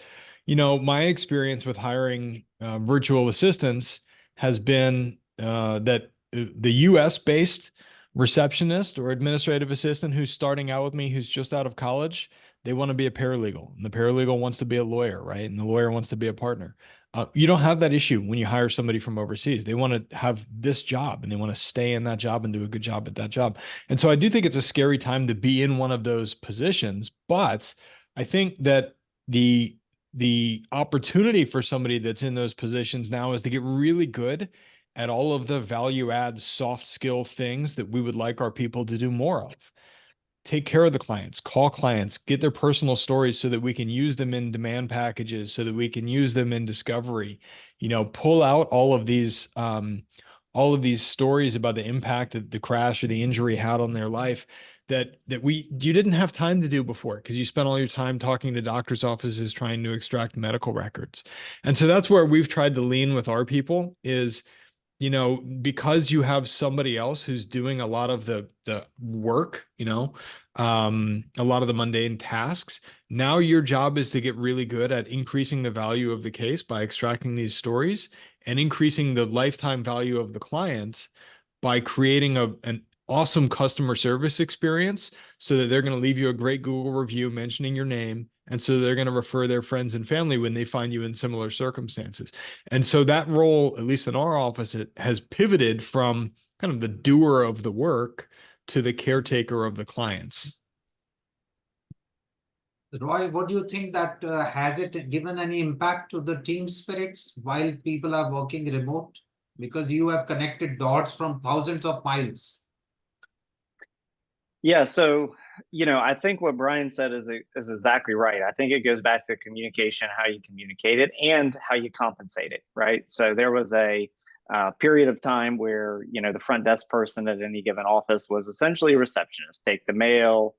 my experience with hiring virtual assistants has been that the US based receptionist or administrative assistant who's starting out with me, who's just out of college, they want to be a paralegal, and the paralegal wants to be a lawyer, right? And the lawyer wants to be a partner. You don't have that issue when you hire somebody from overseas. They want to have this job and they want to stay in that job and do a good job at that job. And so I do think it's a scary time to be in one of those positions, but I think that the opportunity for somebody that's in those positions now is to get really good at all of the value add soft skill things that we would like our people to do more of. Take care of the clients, call clients, get their personal stories so that we can use them in demand packages, so that we can use them in discovery, pull out all of these stories about the impact that the crash or the injury had on their life that you didn't have time to do before because you spent all your time talking to doctors' offices trying to extract medical records. And so that's where we've tried to lean with our people is, because you have somebody else who's doing a lot of the work, a lot of the mundane tasks. Now your job is to get really good at increasing the value of the case by extracting these stories and increasing the lifetime value of the client by creating an awesome customer service experience so that they're going to leave you a great Google review mentioning your name. And so they're going to refer their friends and family when they find you in similar circumstances. And so that role, at least in our office, it has pivoted from kind of the doer of the work to the caretaker of the clients. Roy, what do you think that has it given any impact to the team spirits while people are working remote? Because you have connected dots from thousands of miles. Yeah, so I think what Brian said is exactly right. I think it goes back to communication, how you communicate it, and how you compensate it, right? So there was a period of time where the front desk person at any given office was essentially a receptionist, take the mail,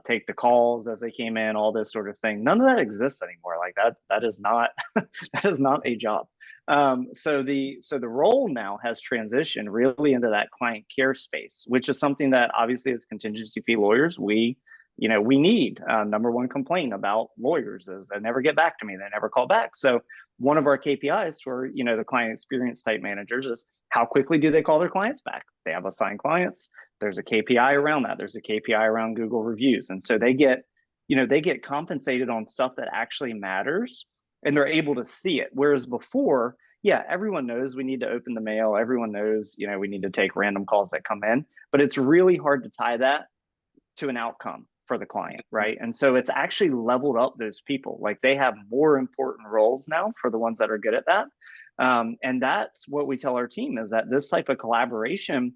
take the calls as they came in, all this sort of thing. None of that exists anymore. Like that is not that is not a job. So the role now has transitioned really into that client care space, which is something that obviously as contingency fee lawyers, we need. Number one complaint about lawyers is they never get back to me. They never call back. So one of our KPIs for, the client experience type managers is how quickly do they call their clients back? They have assigned clients. There's a KPI around that. There's a KPI around Google reviews. And so they get compensated on stuff that actually matters and they're able to see it. Whereas before, yeah, everyone knows we need to open the mail. Everyone knows, we need to take random calls that come in, but it's really hard to tie that to an outcome for the client, right? And so it's actually leveled up those people. Like they have more important roles now for the ones that are good at that. And that's what we tell our team is that this type of collaboration,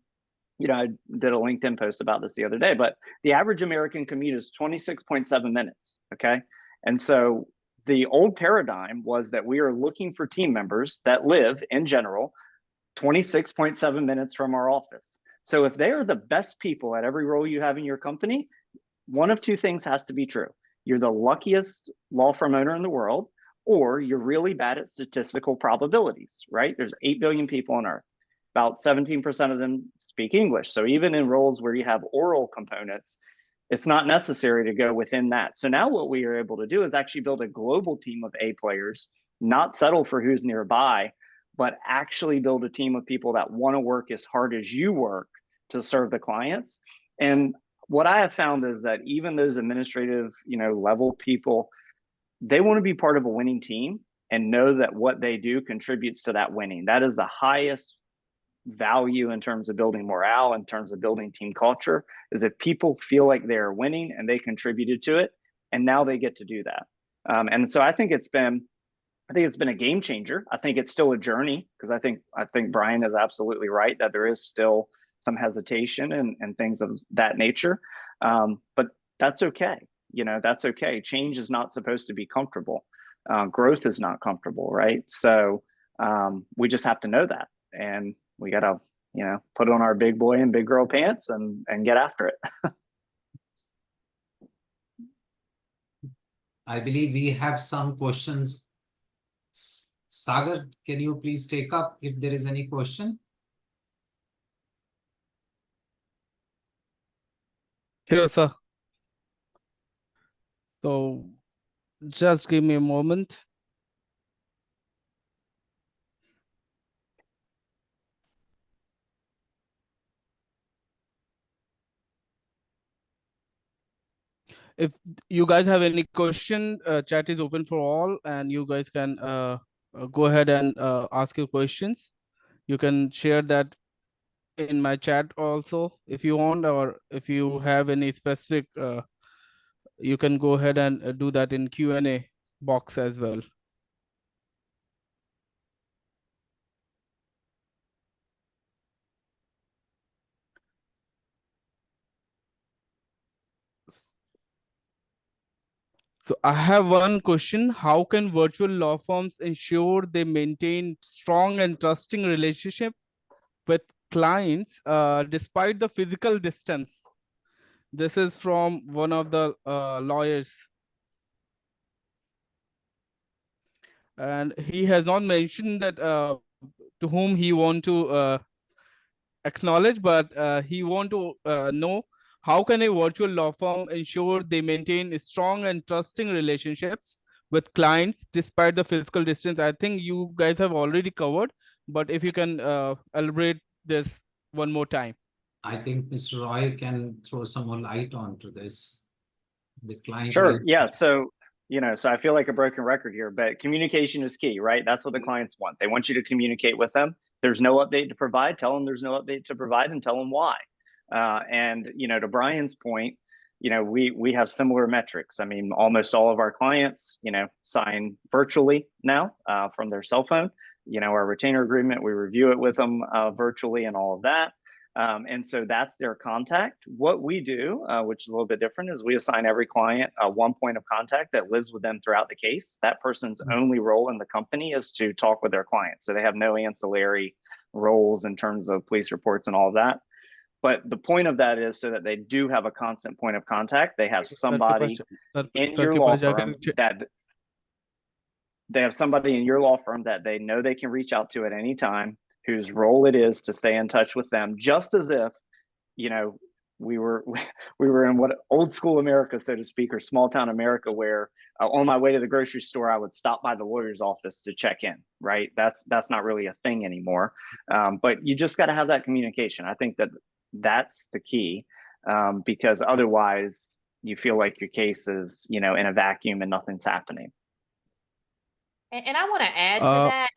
I did a LinkedIn post about this the other day, but the average American commute is 26.7 minutes, okay? And so the old paradigm was that we are looking for team members that live in general 26.7 minutes from our office. So if they are the best people at every role you have in your company, one of two things has to be true. you're the luckiest law firm owner in the world, or you're really bad at statistical probabilities, right? There's 8 billion people on earth. About 17% of them speak English. So even in roles where you have oral components, it's not necessary to go within that. So now what we are able to do is actually build a global team of A players, not settle for who's nearby, but actually build a team of people that want to work as hard as you work to serve the clients. And what I have found is that even those administrative, level people, they want to be part of a winning team and know that what they do contributes to that winning. That is the highest value in terms of building morale, in terms of building team culture, is if people feel like they're winning and they contributed to it, and now they get to do that. And so I think it's been a game changer. I think it's still a journey, because I think Brian is absolutely right that there is still some hesitation and things of that nature. But that's okay. That's okay. Change is not supposed to be comfortable. Growth is not comfortable, right? So we just have to know that, and we got to, put on our big boy and big girl pants and get after it. I believe we have some questions. Sagar, can you please take up if there is any question? Sure, sir. So just give me a moment. If you guys have any question, chat is open for all, and you guys can go ahead and ask your questions. You can share that in my chat also if you want, or if you have any specific, you can go ahead and do that in Q&A box as well. So I have one question. How can virtual law firms ensure they maintain strong and trusting relationship with clients despite the physical distance? This is from one of the lawyers. And he has not mentioned that to whom he want to acknowledge, but he want to know how can a virtual law firm ensure they maintain strong and trusting relationships with clients despite the physical distance? I think you guys have already covered, but if you can elaborate this one more time. I think Mr. Roy can throw some more light onto this. The client. Sure. Yeah. So, so I feel like a broken record here, but communication is key, right? That's what the clients want. They want you to communicate with them. There's no update to provide. Tell them there's no update to provide, and tell them why. And, to Brian's point, we have similar metrics. I mean, almost all of our clients, sign virtually now from their cell phone. Our retainer agreement, we review it with them virtually and all of that. And so that's their contact. What we do, which is a little bit different, is we assign every client one point of contact that lives with them throughout the case. That person's only role in the company is to talk with their clients. So they have no ancillary roles in terms of police reports and all of that. But the point of that is so that they do have a constant point of contact. They have somebody in your law firm that they know they can reach out to at any time, whose role it is to stay in touch with them, just as if, we were in what old school America, so to speak, or small town America, where on my way to the grocery store, I would stop by the lawyer's office to check in, right? That's not really a thing anymore. But you just got to have that communication. I think that's the key, because otherwise you feel like your case is, in a vacuum and nothing's happening. And I want to add to that.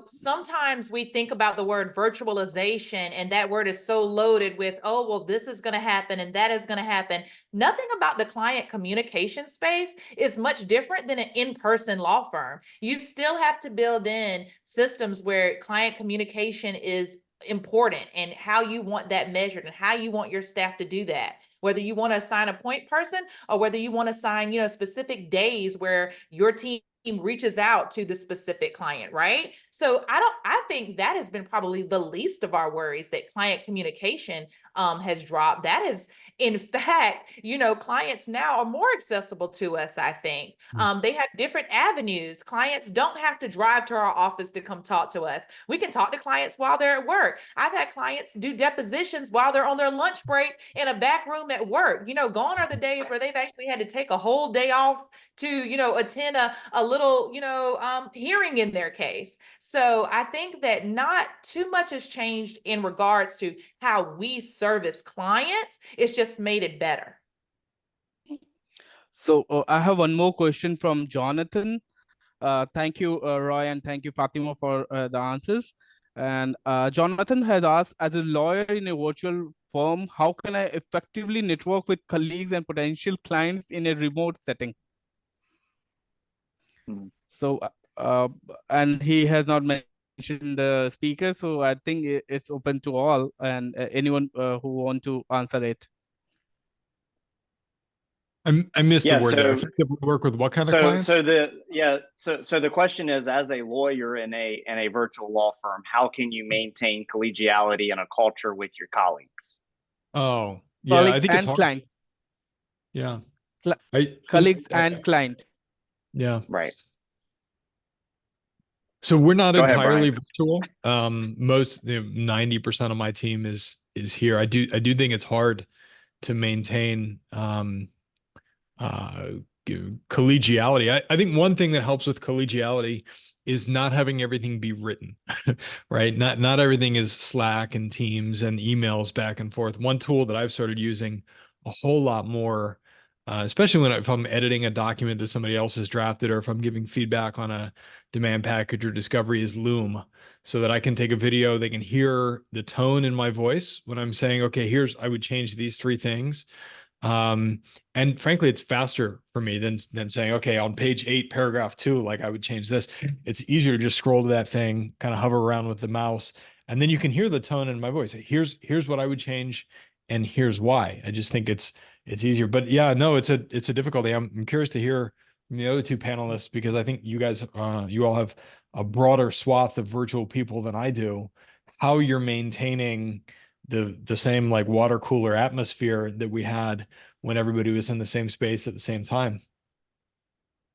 Sometimes we think about the word virtualization, and that word is so loaded with, oh, well, this is going to happen and that is going to happen. Nothing about the client communication space is much different than an in-person law firm. You still have to build in systems where client communication is important, and how you want that measured and how you want your staff to do that. Whether you want to assign a point person, or whether you want to assign, specific days where your team reaches out to the specific client, right? So I think that has been probably the least of our worries, that client communication has dropped. That is In fact, clients now are more accessible to us, I think. They have different avenues. Clients don't have to drive to our office to come talk to us. We can talk to clients while they're at work. I've had clients do depositions while they're on their lunch break in a back room at work. Gone are the days where they've actually had to take a whole day off to, attend a little, hearing in their case. So I think that not too much has changed in regards to how we service clients. It's just made it better. So I have one more question from Jonathan. Thank you, Roy, and thank you, Fatima, for the answers. And Jonathan has asked, as a lawyer in a virtual firm, how can I effectively network with colleagues and potential clients in a remote setting? So, and he has not mentioned the speaker, so I think it's open to all and anyone who want to answer it. I missed the word there. So, Effectively work with what kind of clients? So the question is, as a lawyer in a virtual law firm, how can you maintain collegiality and a culture with your colleagues? Oh, yeah, I think it's hard. Clients. Yeah. Colleagues and client. Yeah. Right. So we're not Go ahead, entirely Brian. virtual. Most 90% of my team is here. I do think it's hard to maintain collegiality. I think one thing that helps with collegiality is not having everything be written, right? Not everything is Slack and Teams and emails back and forth. One tool that I've started using a whole lot more, especially if I'm editing a document that somebody else has drafted, or if I'm giving feedback on a demand package or discovery, is Loom, so that I can take a video. They can hear the tone in my voice when I'm saying, okay, I would change these 3 things. And frankly, it's faster for me than saying, okay, on page 8, paragraph 2, like I would change this. It's easier to just scroll to that thing, kind of hover around with the mouse, and then you can hear the tone in my voice. Here's what I would change, and here's why. I just think it's easier. But yeah, no, it's a difficulty. I'm curious to hear from the other 2 panelists, because I think you guys, you all have a broader swath of virtual people than I do, how you're maintaining the same like water cooler atmosphere that we had when everybody was in the same space at the same time.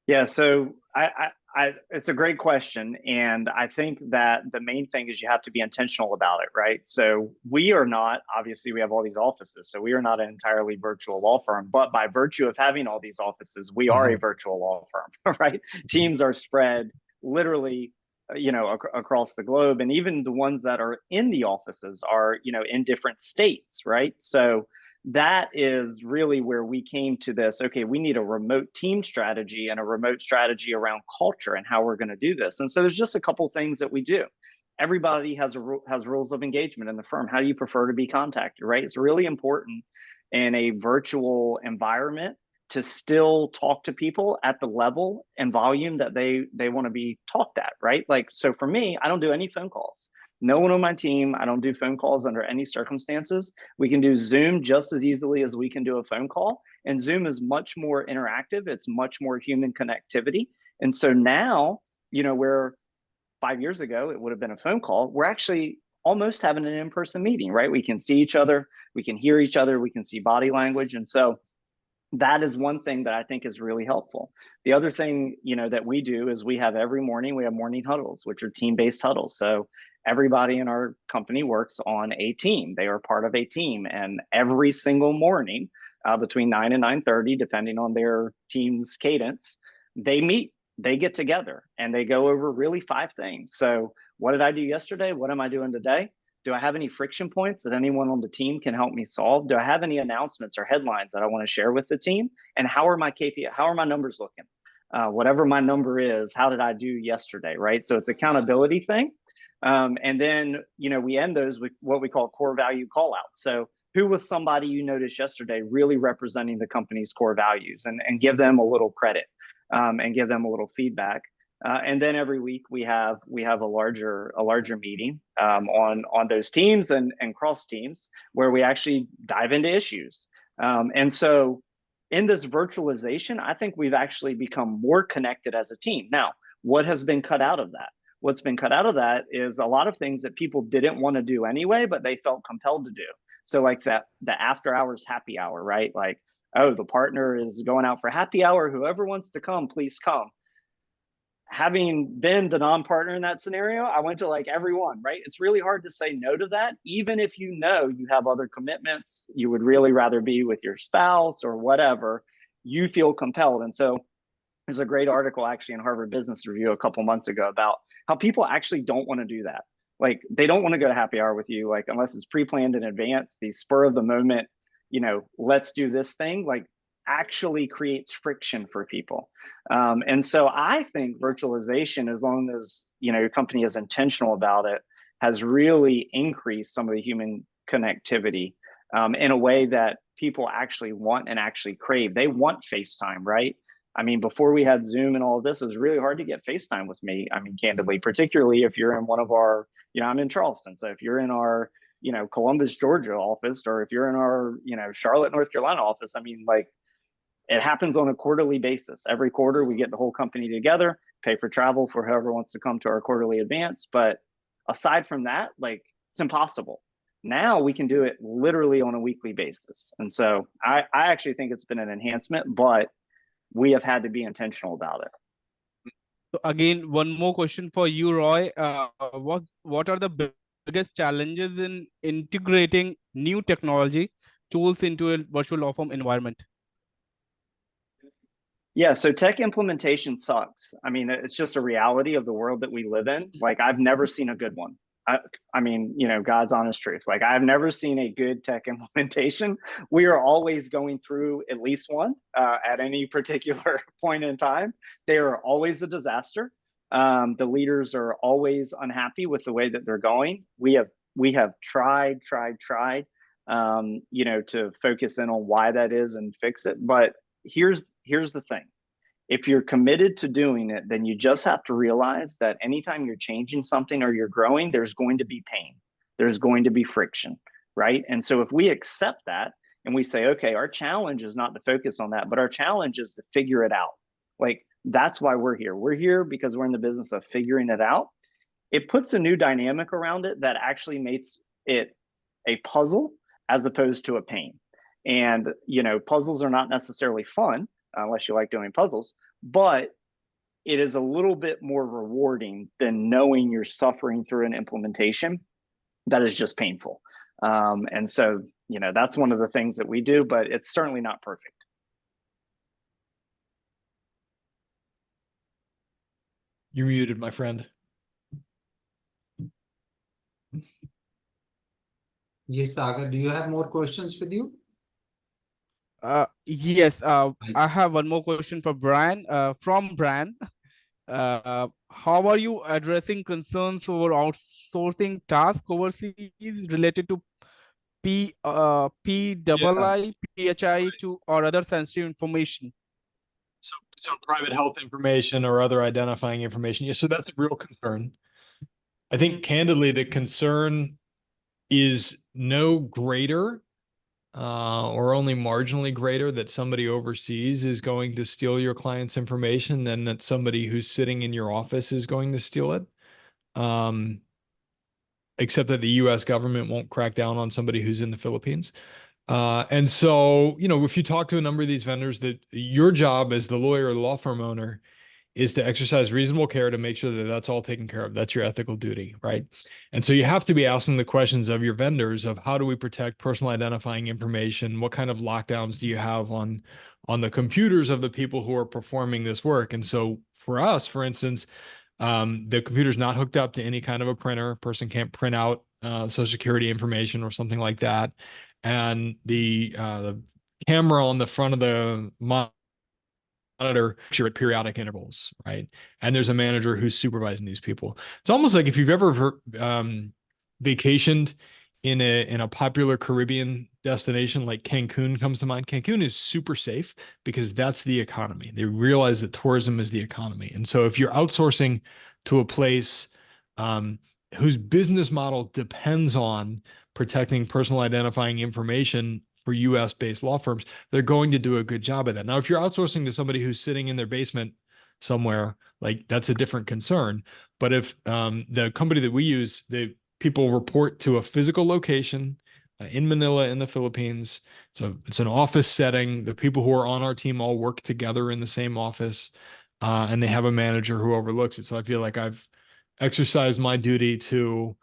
Yeah, so it's a great question. And I think that the main thing is you have to be intentional about it, right? So we are not, obviously we have all these offices, so we are not an entirely virtual law firm, but by virtue of having all these offices, we are a virtual law firm, right? Teams are spread literally, across the globe, and even the ones that are in the offices are, in different states, right? So that is really where we came to this. Okay, we need a remote team strategy and a remote strategy around culture and how we're going to do this. And so there's just a couple things that we do. Everybody has rules of engagement in the firm. How do you prefer to be contacted, right? It's really important in a virtual environment to still talk to people at the level and volume that they want to be talked at, right? Like, so for me, I don't do any phone calls. No one on my team, I don't do phone calls under any circumstances. We can do Zoom just as easily as we can do a phone call. And Zoom is much more interactive. It's much more human connectivity. And so now, where 5 years ago, it would have been a phone call, we're actually almost having an in-person meeting, right? We can see each other, we can hear each other, we can see body language. And so that is one thing that I think is really helpful. The other thing, that we do is we have every morning, we have morning huddles, which are team-based huddles. So everybody in our company works on a team. They are part of a team. And every single morning between 9 and 9:30, depending on their team's cadence, they meet, they get together, and they go over really 5 things. So what did I do yesterday? What am I doing today? Do I have any friction points that anyone on the team can help me solve? Do I have any announcements or headlines that I want to share with the team? And how are my KPI? How are my numbers looking? Whatever my number is, how did I do yesterday, right? So it's accountability thing. And then, we end those with what we call core value call out. So who was somebody you noticed yesterday really representing the company's core values, and give them a little credit and give them a little feedback. And then every week we have a larger meeting on those teams and cross teams, where we actually dive into issues. And so in this virtualization, I think we've actually become more connected as a team. Now, what has been cut out of that? What's been cut out of that is a lot of things that people didn't want to do anyway, but they felt compelled to do. So like the after hours happy hour, right? Like, oh, the partner is going out for happy hour. Whoever wants to come, please come. Having been the non-partner in that scenario, I went to like everyone, right? It's really hard to say no to that, even if you know you have other commitments, you would really rather be with your spouse or whatever, you feel compelled. And so there's a great article actually in Harvard Business Review a couple months ago about how people actually don't want to do that. Like they don't want to go to happy hour with you, like unless it's pre-planned in advance. The spur of the moment, let's do this thing, like actually creates friction for people. And so I think virtualization, as long as your company is intentional about it, has really increased some of the human connectivity in a way that people actually want and actually crave. They want FaceTime, right? I mean, before we had Zoom and all of this, it was really hard to get FaceTime with me. I mean, candidly, particularly if you're in one of our, I'm in Charleston. So if you're in our, Columbus, Georgia office, or if you're in our, Charlotte, North Carolina office, I mean, like it happens on a quarterly basis. Every quarter we get the whole company together, pay for travel for whoever wants to come to our quarterly advance. But aside from that, like it's impossible. Now we can do it literally on a weekly basis. And so I actually think it's been an enhancement, but we have had to be intentional about it. So again, one more question for you, Roy. What are the biggest challenges in integrating new technology tools into a virtual law firm environment? Yeah, so tech implementation sucks. I mean, it's just a reality of the world that we live in. Like, I've never seen a good one. I mean, God's honest truth. Like, I've never seen a good tech implementation. We are always going through at least one at any particular point in time. They are always a disaster. The leaders are always unhappy with the way that they're going. We have tried, to focus in on why that is and fix it. But here's the thing. If you're committed to doing it, then you just have to realize that anytime you're changing something or you're growing, there's going to be pain. There's going to be friction, right? And so if we accept that and we say, okay, our challenge is not to focus on that, but our challenge is to figure it out. Like, that's why we're here. We're here because we're in the business of figuring it out. It puts a new dynamic around it that actually makes it a puzzle as opposed to a pain. And, puzzles are not necessarily fun unless you like doing puzzles, but it is a little bit more rewarding than knowing you're suffering through an implementation that is just painful. And so, that's one of the things that we do, but it's certainly not perfect. You're muted, my friend. Yes, Sagar, do you have more questions with you? Yes, I have one more question for Brian. From Brian, how are you addressing concerns over outsourcing tasks overseas related to PII, PHI to or other sensitive information? So private health information or other identifying information. Yeah, so that's a real concern. I think candidly, the concern is no greater or only marginally greater that somebody overseas is going to steal your client's information than that somebody who's sitting in your office is going to steal it. Except that the US government won't crack down on somebody who's in the Philippines. And so, if you talk to a number of these vendors, that your job as the lawyer or the law firm owner is to exercise reasonable care to make sure that that's all taken care of. That's your ethical duty, right? And so you have to be asking the questions of your vendors of how do we protect personal identifying information? What kind of lockdowns do you have on the computers of the people who are performing this work? And so for us, for instance, the computer's not hooked up to any kind of a printer. A person can't print out Social Security information or something like that. And the camera on the front of the monitor at periodic intervals, right? And there's a manager who's supervising these people. It's almost like if you've ever vacationed in a popular Caribbean destination like Cancun comes to mind. Cancun is super safe because that's the economy. They realize that tourism is the economy. And so if you're outsourcing to a place whose business model depends on protecting personal identifying information for US-based law firms, they're going to do a good job of that. Now, if you're outsourcing to somebody who's sitting in their basement somewhere, like that's a different concern. But if the company that we use, people report to a physical location, in Manila in the Philippines. So it's an office setting. The people who are on our team all work together in the same office, and they have a manager who overlooks it. So I feel like I've exercised my duty to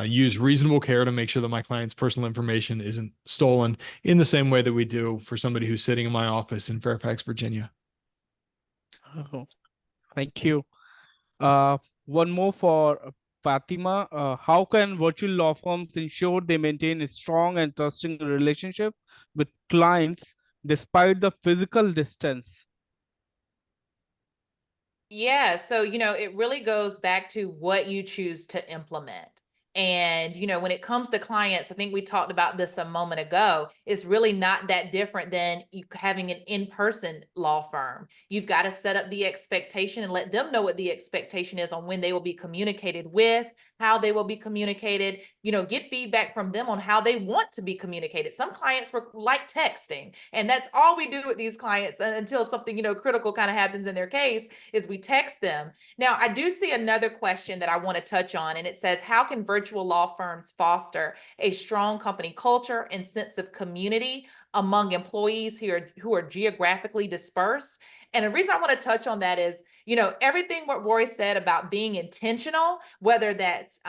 use reasonable care to make sure that my client's personal information isn't stolen in the same way that we do for somebody who's sitting in my office in Fairfax, Virginia. Oh, thank you. One more for Fatima. How can virtual law firms ensure they maintain a strong and trusting relationship with clients despite the physical distance? Yeah, so it really goes back to what you choose to implement. And when it comes to clients, I think we talked about this a moment ago, it's really not that different than you having an in-person law firm. You've got to set up the expectation and let them know what the expectation is on when they will be communicated with, how they will be communicated, get feedback from them on how they want to be communicated. Some clients were like texting, and that's all we do with these clients until something, critical kind of happens in their case, is we text them. Now, I do see another question that I want to touch on, and it says, how can virtual law firms foster a strong company culture and sense of community among employees who are geographically dispersed? And the reason I want to touch on that is, everything what Roy said about being intentional, whether that's,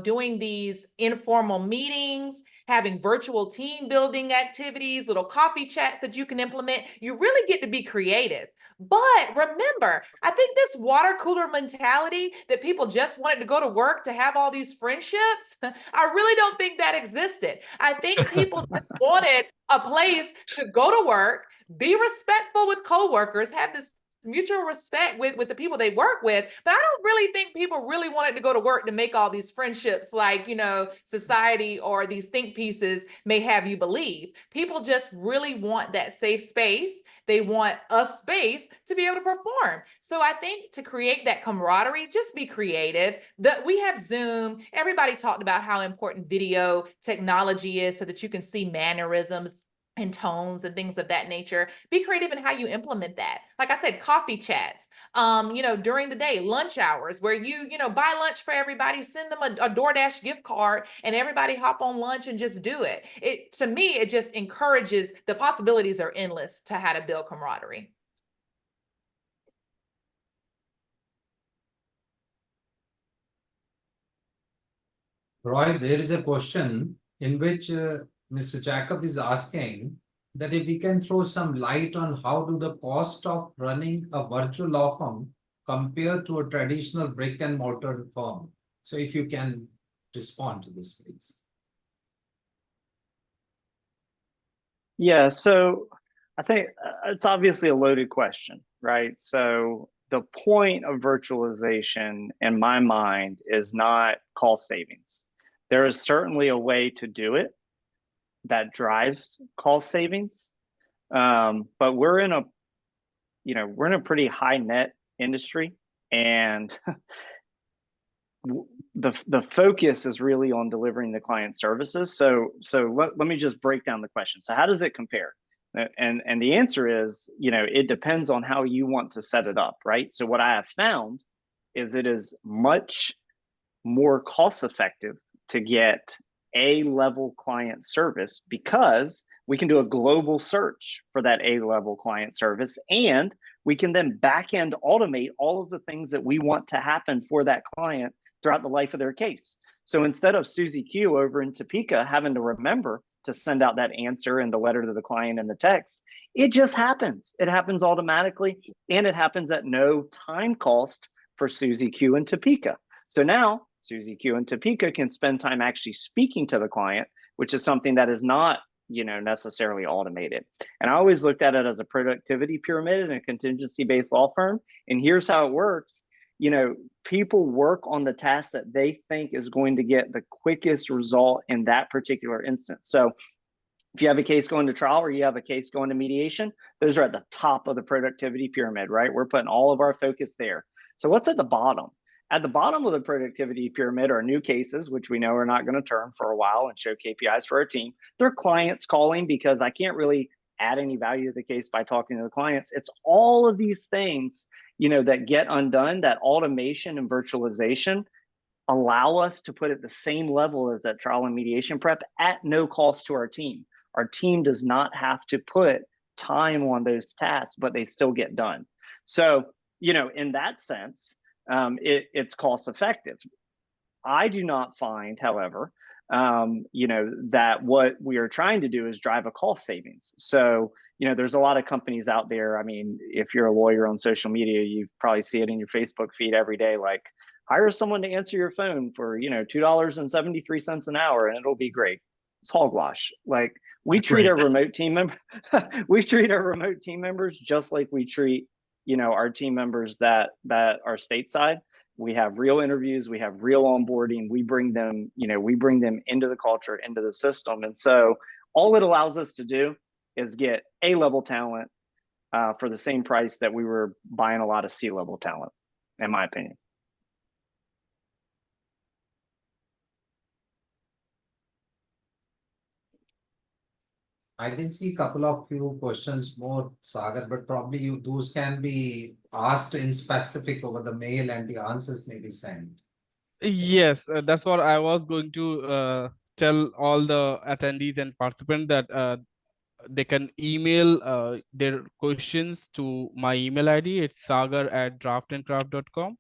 doing these informal meetings, having virtual team building activities, little coffee chats that you can implement, you really get to be creative. But remember, I think this water cooler mentality that people just wanted to go to work to have all these friendships, I really don't think that existed. I think people just wanted a place to go to work, be respectful with coworkers, have this mutual respect with the people they work with. But I don't really think people really wanted to go to work to make all these friendships like, society or these think pieces may have you believe. People just really want that safe space. They want a space to be able to perform. So I think to create that camaraderie, just be creative. That we have Zoom. Everybody talked about how important video technology is so that you can see mannerisms and tones and things of that nature. Be creative in how you implement that. Like I said, coffee chats, during the day, lunch hours where you buy lunch for everybody, send them a DoorDash gift card and everybody hop on lunch and just do it. To me, it just encourages, the possibilities are endless to how to build camaraderie. Roy, there is a question in which Mr. Jacob is asking that if we can throw some light on how do the cost of running a virtual law firm compare to a traditional brick and mortar firm. So if you can respond to this, please. Yeah, so I think it's obviously a loaded question, right? So the point of virtualization in my mind is not cost savings. There is certainly a way to do it that drives cost savings. But we're in a pretty high net industry, and the focus is really on delivering the client services. So let me just break down the question. So how does it compare? And the answer is, it depends on how you want to set it up, right? So what I have found is it is much more cost effective to get A-level client service because we can do a global search for that A-level client service, and we can then back-end automate all of the things that we want to happen for that client throughout the life of their case. So instead of Susie Q over in Topeka having to remember to send out that answer and the letter to the client and the text, it just happens. It happens automatically, and it happens at no time cost for Susie Q in Topeka. So now Susie Q in Topeka can spend time actually speaking to the client, which is something that is not, necessarily automated. And I always looked at it as a productivity pyramid in a contingency-based law firm. And here's how it works. People work on the task that they think is going to get the quickest result in that particular instance. So if you have a case going to trial or you have a case going to mediation, those are at the top of the productivity pyramid, right? We're putting all of our focus there. So what's at the bottom? At the bottom of the productivity pyramid are new cases, which we know are not going to turn for a while and show KPIs for our team. They're clients calling because I can't really add any value to the case by talking to the clients. It's all of these things, that get undone, that automation and virtualization allow us to put at the same level as that trial and mediation prep at no cost to our team. Our team does not have to put time on those tasks, but they still get done. So, you know, in that sense, it's cost effective. I do not find, however, you know, that what we are trying to do is drive a cost savings. So, you know, there's a lot of companies out there. I mean, if you're a lawyer on social media, you probably see it in your Facebook feed every day, like, hire someone to answer your phone for, you know, $2.73 an hour and it'll be great. It's hogwash. Like, we treat our remote team member, we treat our remote team members just like we treat, you know, our team members that are stateside. We have real interviews, we have real onboarding, we bring them, you know, we bring them into the culture, into the system. And so all it allows us to do is get A-level talent for the same price that we were buying a lot of C-level talent, in my opinion. I can see a couple of few questions more, Sagar, but probably those can be asked in specific over the mail and the answers may be sent. Yes, that's what I was going to tell all the attendees and participants that they can email their questions to my email ID. It's sagar@draftandcraft.com.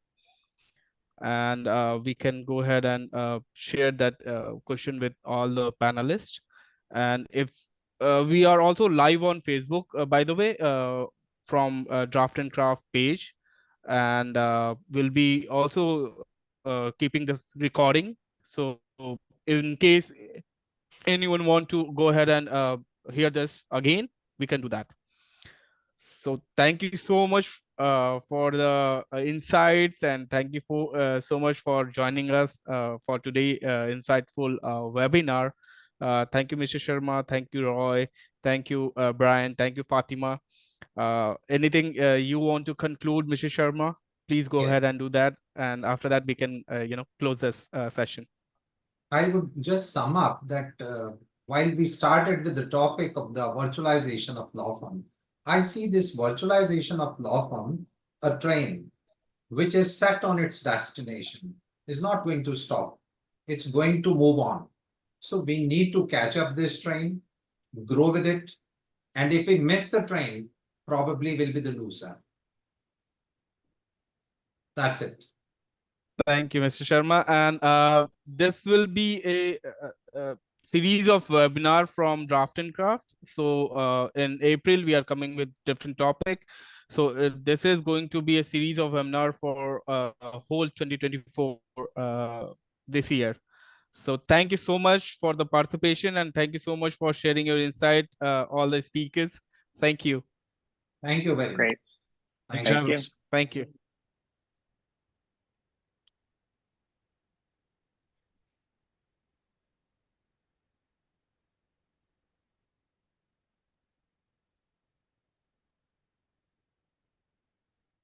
And we can go ahead and share that question with all the panelists. And if we are also live on Facebook, by the way, from Draft and Craft page, and we'll be also keeping this recording. So in case anyone want to go ahead and hear this again, we can do that. So thank you so much for the insights, and thank you for so much for joining us for today insightful webinar. Thank you, Mr. Sharma. Thank you, Roy. Thank you, Brian. Thank you, Fatima. Anything you want to conclude, Mr. Sharma? Please go ahead and do that. And after that, we can close this session. I would just sum up that while we started with the topic of the virtualization of law firm, I see this virtualization of law firm, a train which is set on its destination, is not going to stop. It's going to move on. So we need to catch up this train, grow with it. And if we miss the train, probably will be the loser. That's it. Thank you, Mr. Sharma. And this will be a series of webinar from Draft and Craft. So in April, we are coming with different topic. So this is going to be a series of webinar for whole 2024 this year. So thank you so much for the participation, and thank you so much for sharing your insight, all the speakers. Thank you. Thank you very much. Great. Thank Thank you. you. Thank you.